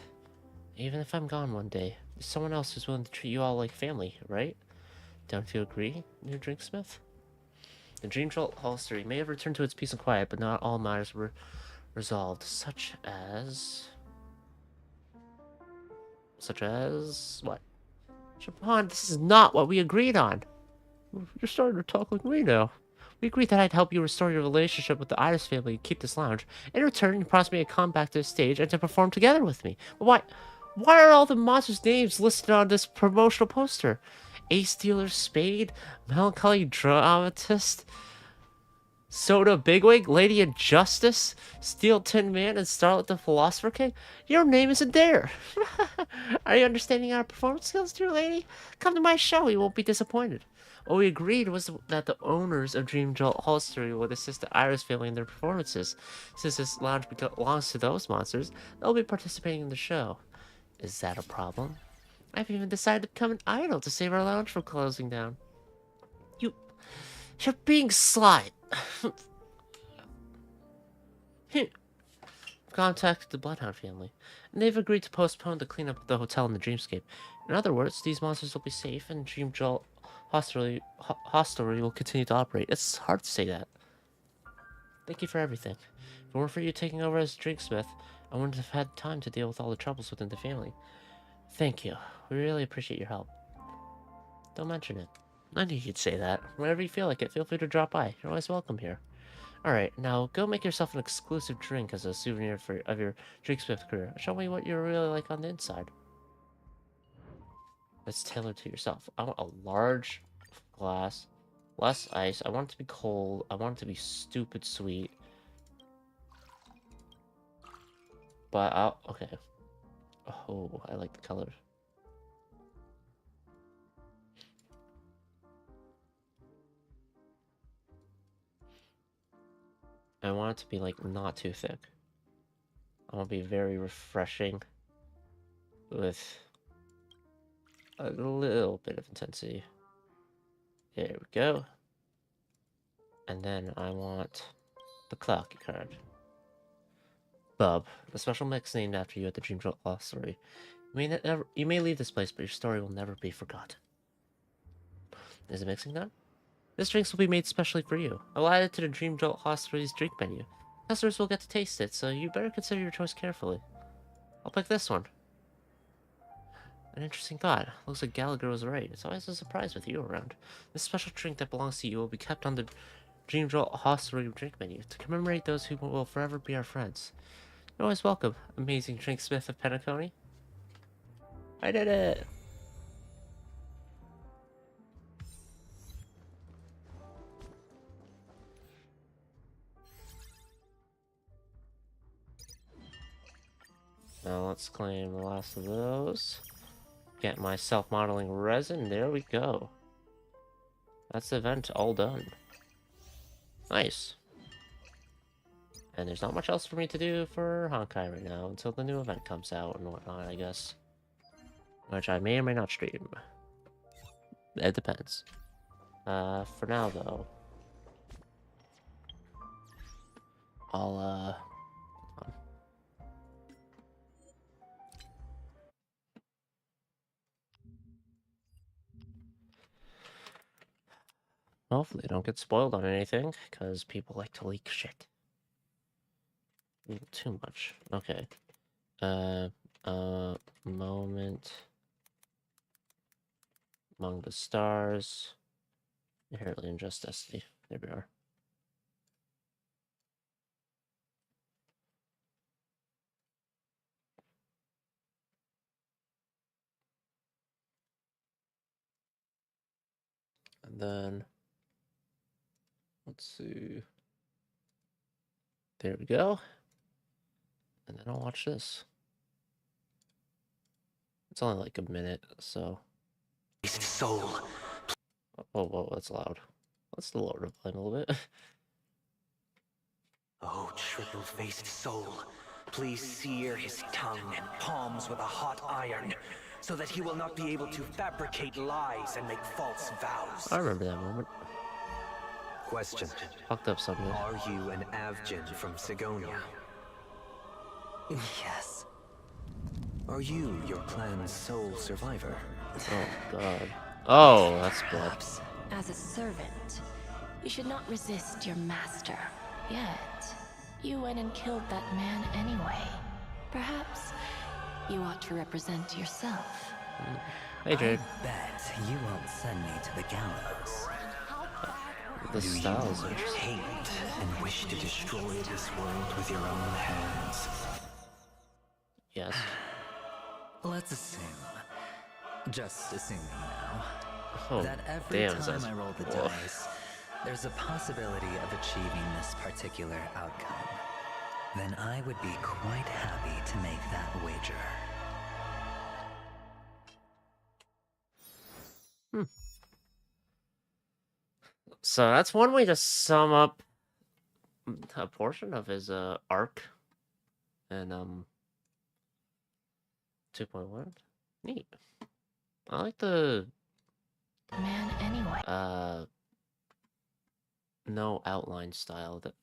even if I'm gone one day, there's someone else who's willing to treat you all like family, right? Don't you agree, new Drinksmith? The Dream Jolt Holstery may have returned to its peace and quiet, but not all matters were resolved, such as what? Japan, this is not what we agreed on. You're starting to talk like me now. We agreed that I'd help you restore your relationship with the Iris family and keep this lounge. In return, you promised me to come back to the stage and to perform together with me. But why are all the monsters' names listed on this promotional poster? Ace Dealer Spade, Melancholy Dramatist, Soda Bigwig, Lady Injustice, Steel Tin Man, and Starlet the Philosopher King? Your name isn't there. Are you understanding our performance skills, dear lady? Come to my show, you won't be disappointed. What we agreed was that the owners of Dream Jolt Holstery would assist the Iris family in their performances. Since this lounge belongs to those monsters, they'll be participating in the show. Is that a problem? I've even decided to become an idol to save our lounge from closing down. You're being sly. Contacted the Bloodhound family, and they've agreed to postpone the cleanup of the hotel in the Dreamscape. In other words, these monsters will be safe, and Dream Jolt Hostelry will continue to operate. It's hard to say that. Thank you for everything. If it weren't for you taking over as Drinksmith, I wouldn't have had time to deal with all the troubles within the family. Thank you. We really appreciate your help. Don't mention it. I knew you'd say that. Whenever you feel like it, feel free to drop by. You're always welcome here. Alright, now go make yourself an exclusive drink as a souvenir of your Drinksmith career. Show me what you're really like on the inside. That's tailored to yourself. I want a large glass, less ice. I want it to be cold. I want it to be stupid sweet. But okay. Oh, I like the colors. I want it to be like not too thick. I'm gonna be very refreshing with a little bit of intensity. There we go. And then I want the Clocky card. Bub, the special mix named after you at the Dream Jolt Lost Story. You may leave this place, but your story will never be forgotten. Is it mixing done? This drinks will be made specially for you. I will add it to the Dream Jolt Hospital's drink menu. Customers will get to taste it, so you better consider your choice carefully. I'll pick this one. An interesting thought. Looks like Gallagher was right. It's always a surprise with you around. This special drink that belongs to you will be kept on the Dream Jolt Hospital drink menu to commemorate those who will forever be our friends. You're always welcome, amazing DrinkSmith of Penacony. I did it! Now let's claim the last of those. Get my self-modeling resin. There we go. That's the event all done. Nice. And there's not much else for me to do for Honkai right now until the new event comes out and whatnot, I guess. Which I may or may not stream. It depends. For now though, I'll hopefully don't get spoiled on anything, because people like to leak shit. A little too much. Okay. Moment among the stars. Inherently unjust destiny. There we are. And then let's see. There we go. And then I'll watch this. It's only like a minute, so. Soul. Oh, whoa, that's loud. Let's lower the volume a little bit. Oh, triple-faced soul, please sear his tongue and palms with a hot iron, so that he will not be able to fabricate lies and make false vows. I remember that moment. Question. Fucked up something. Are you an Avgin from Sigonia? Yes. Are you your clan's sole survivor? Oh, God. Oh, that's blood. Perhaps, as a servant, you should not resist your master. Yet, you went and killed that man anyway. Perhaps you ought to represent yourself. Hey, Jade. Bet you won't send me to the gallows. The style is You interesting. hate and wish to destroy this world with your own hands. Yes. Let's assume, just assuming now, Oh, that every damn. time That's... I roll the Whoa. dice, there's a possibility of achieving this particular outcome. Then I would be quite happy to make that wager. So that's one way to sum up a portion of his arc. And 2.1. Neat. I like the Man anyway. no outline style. That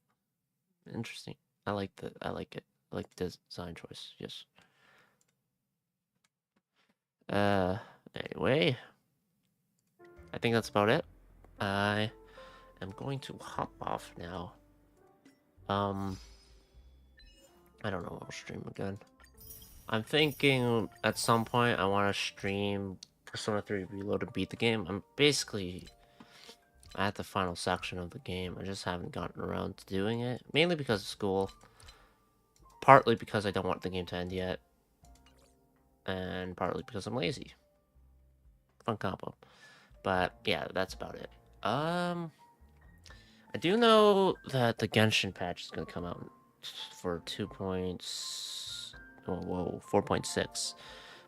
interesting. I like it. I like the design choice. Yes. Anyway, I think that's about it. I am going to hop off now. I don't know what I'll stream again. I'm thinking at some point I want to stream Persona 3 Reload and beat the game. I'm basically at the final section of the game. I just haven't gotten around to doing it. Mainly because of school. Partly because I don't want the game to end yet. And partly because I'm lazy. Fun combo. But yeah, that's about it. I do know that the Genshin patch is going to come out for 4.6,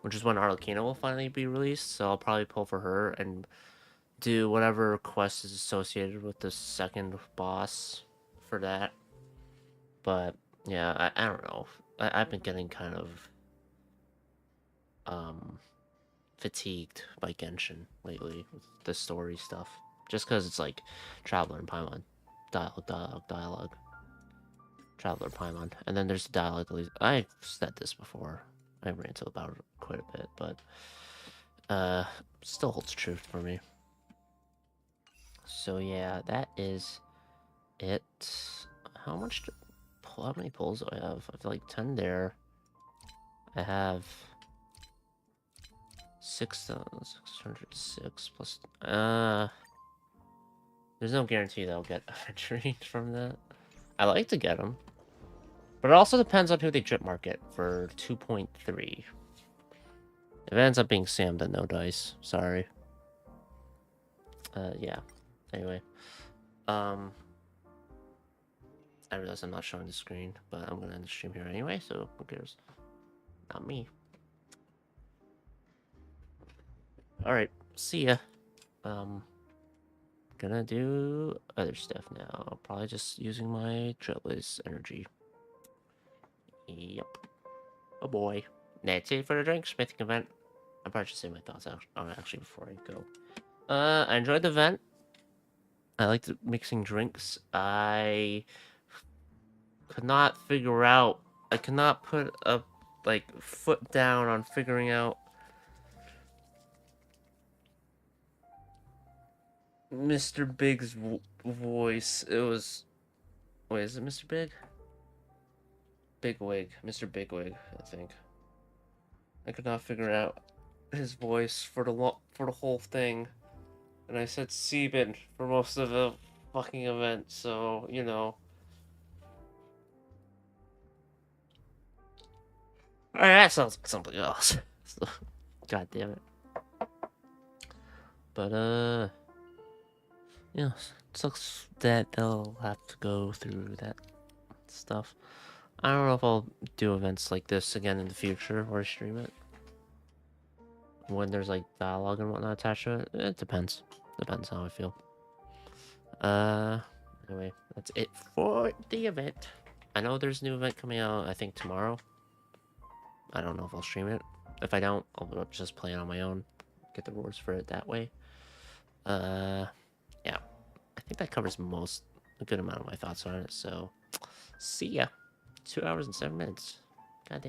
which is when Arlecchino will finally be released. So I'll probably pull for her and do whatever quest is associated with the second boss for that. But Yeah, I don't know. I've been getting kind of fatigued by Genshin lately with the story stuff. Just because it's like Traveler and Paimon. Dialogue. Traveler Paimon. And then there's the dialogue. I've said this before. I ranted about it quite a bit, but still holds truth for me. So yeah, that is it. How many pulls do I have? I feel like 10 there. I have 6,606 plus. There's no guarantee that I'll get a treat from that. I like to get them, but it also depends on who they drip market for 2.3. If it ends up being Sam, then no dice. Sorry. Yeah. Anyway, I realize I'm not showing the screen, but I'm gonna end the stream here anyway, so who cares? Not me. Alright, see ya. Gonna do other stuff now. Probably just using my Trailblaze energy. Yep. Oh boy. That's it for the DrinkSmithing event. I probably should say my thoughts actually before I go. I enjoyed the event. I liked mixing drinks. I could not figure out. I could not put a foot down on figuring out Mr. Big's voice. It was. Wait, is it Mr. Big? Bigwig. Mr. Bigwig, I think. I could not figure out his voice for the whole thing. And I said Sieben for most of the fucking event, so, you know. Alright, that sounds like something else. God damn it. But, yeah, sucks that they'll have to go through that stuff. I don't know if I'll do events like this again in the future or stream it. When there's like dialogue and whatnot attached to it. It depends. Depends how I feel. Anyway, that's it for the event. I know there's a new event coming out, I think tomorrow. I don't know if I'll stream it. If I don't, I'll just play it on my own. Get the rewards for it that way. Yeah. I think that covers a good amount of my thoughts on it, so see ya. 2 hours and 7 minutes. God damn.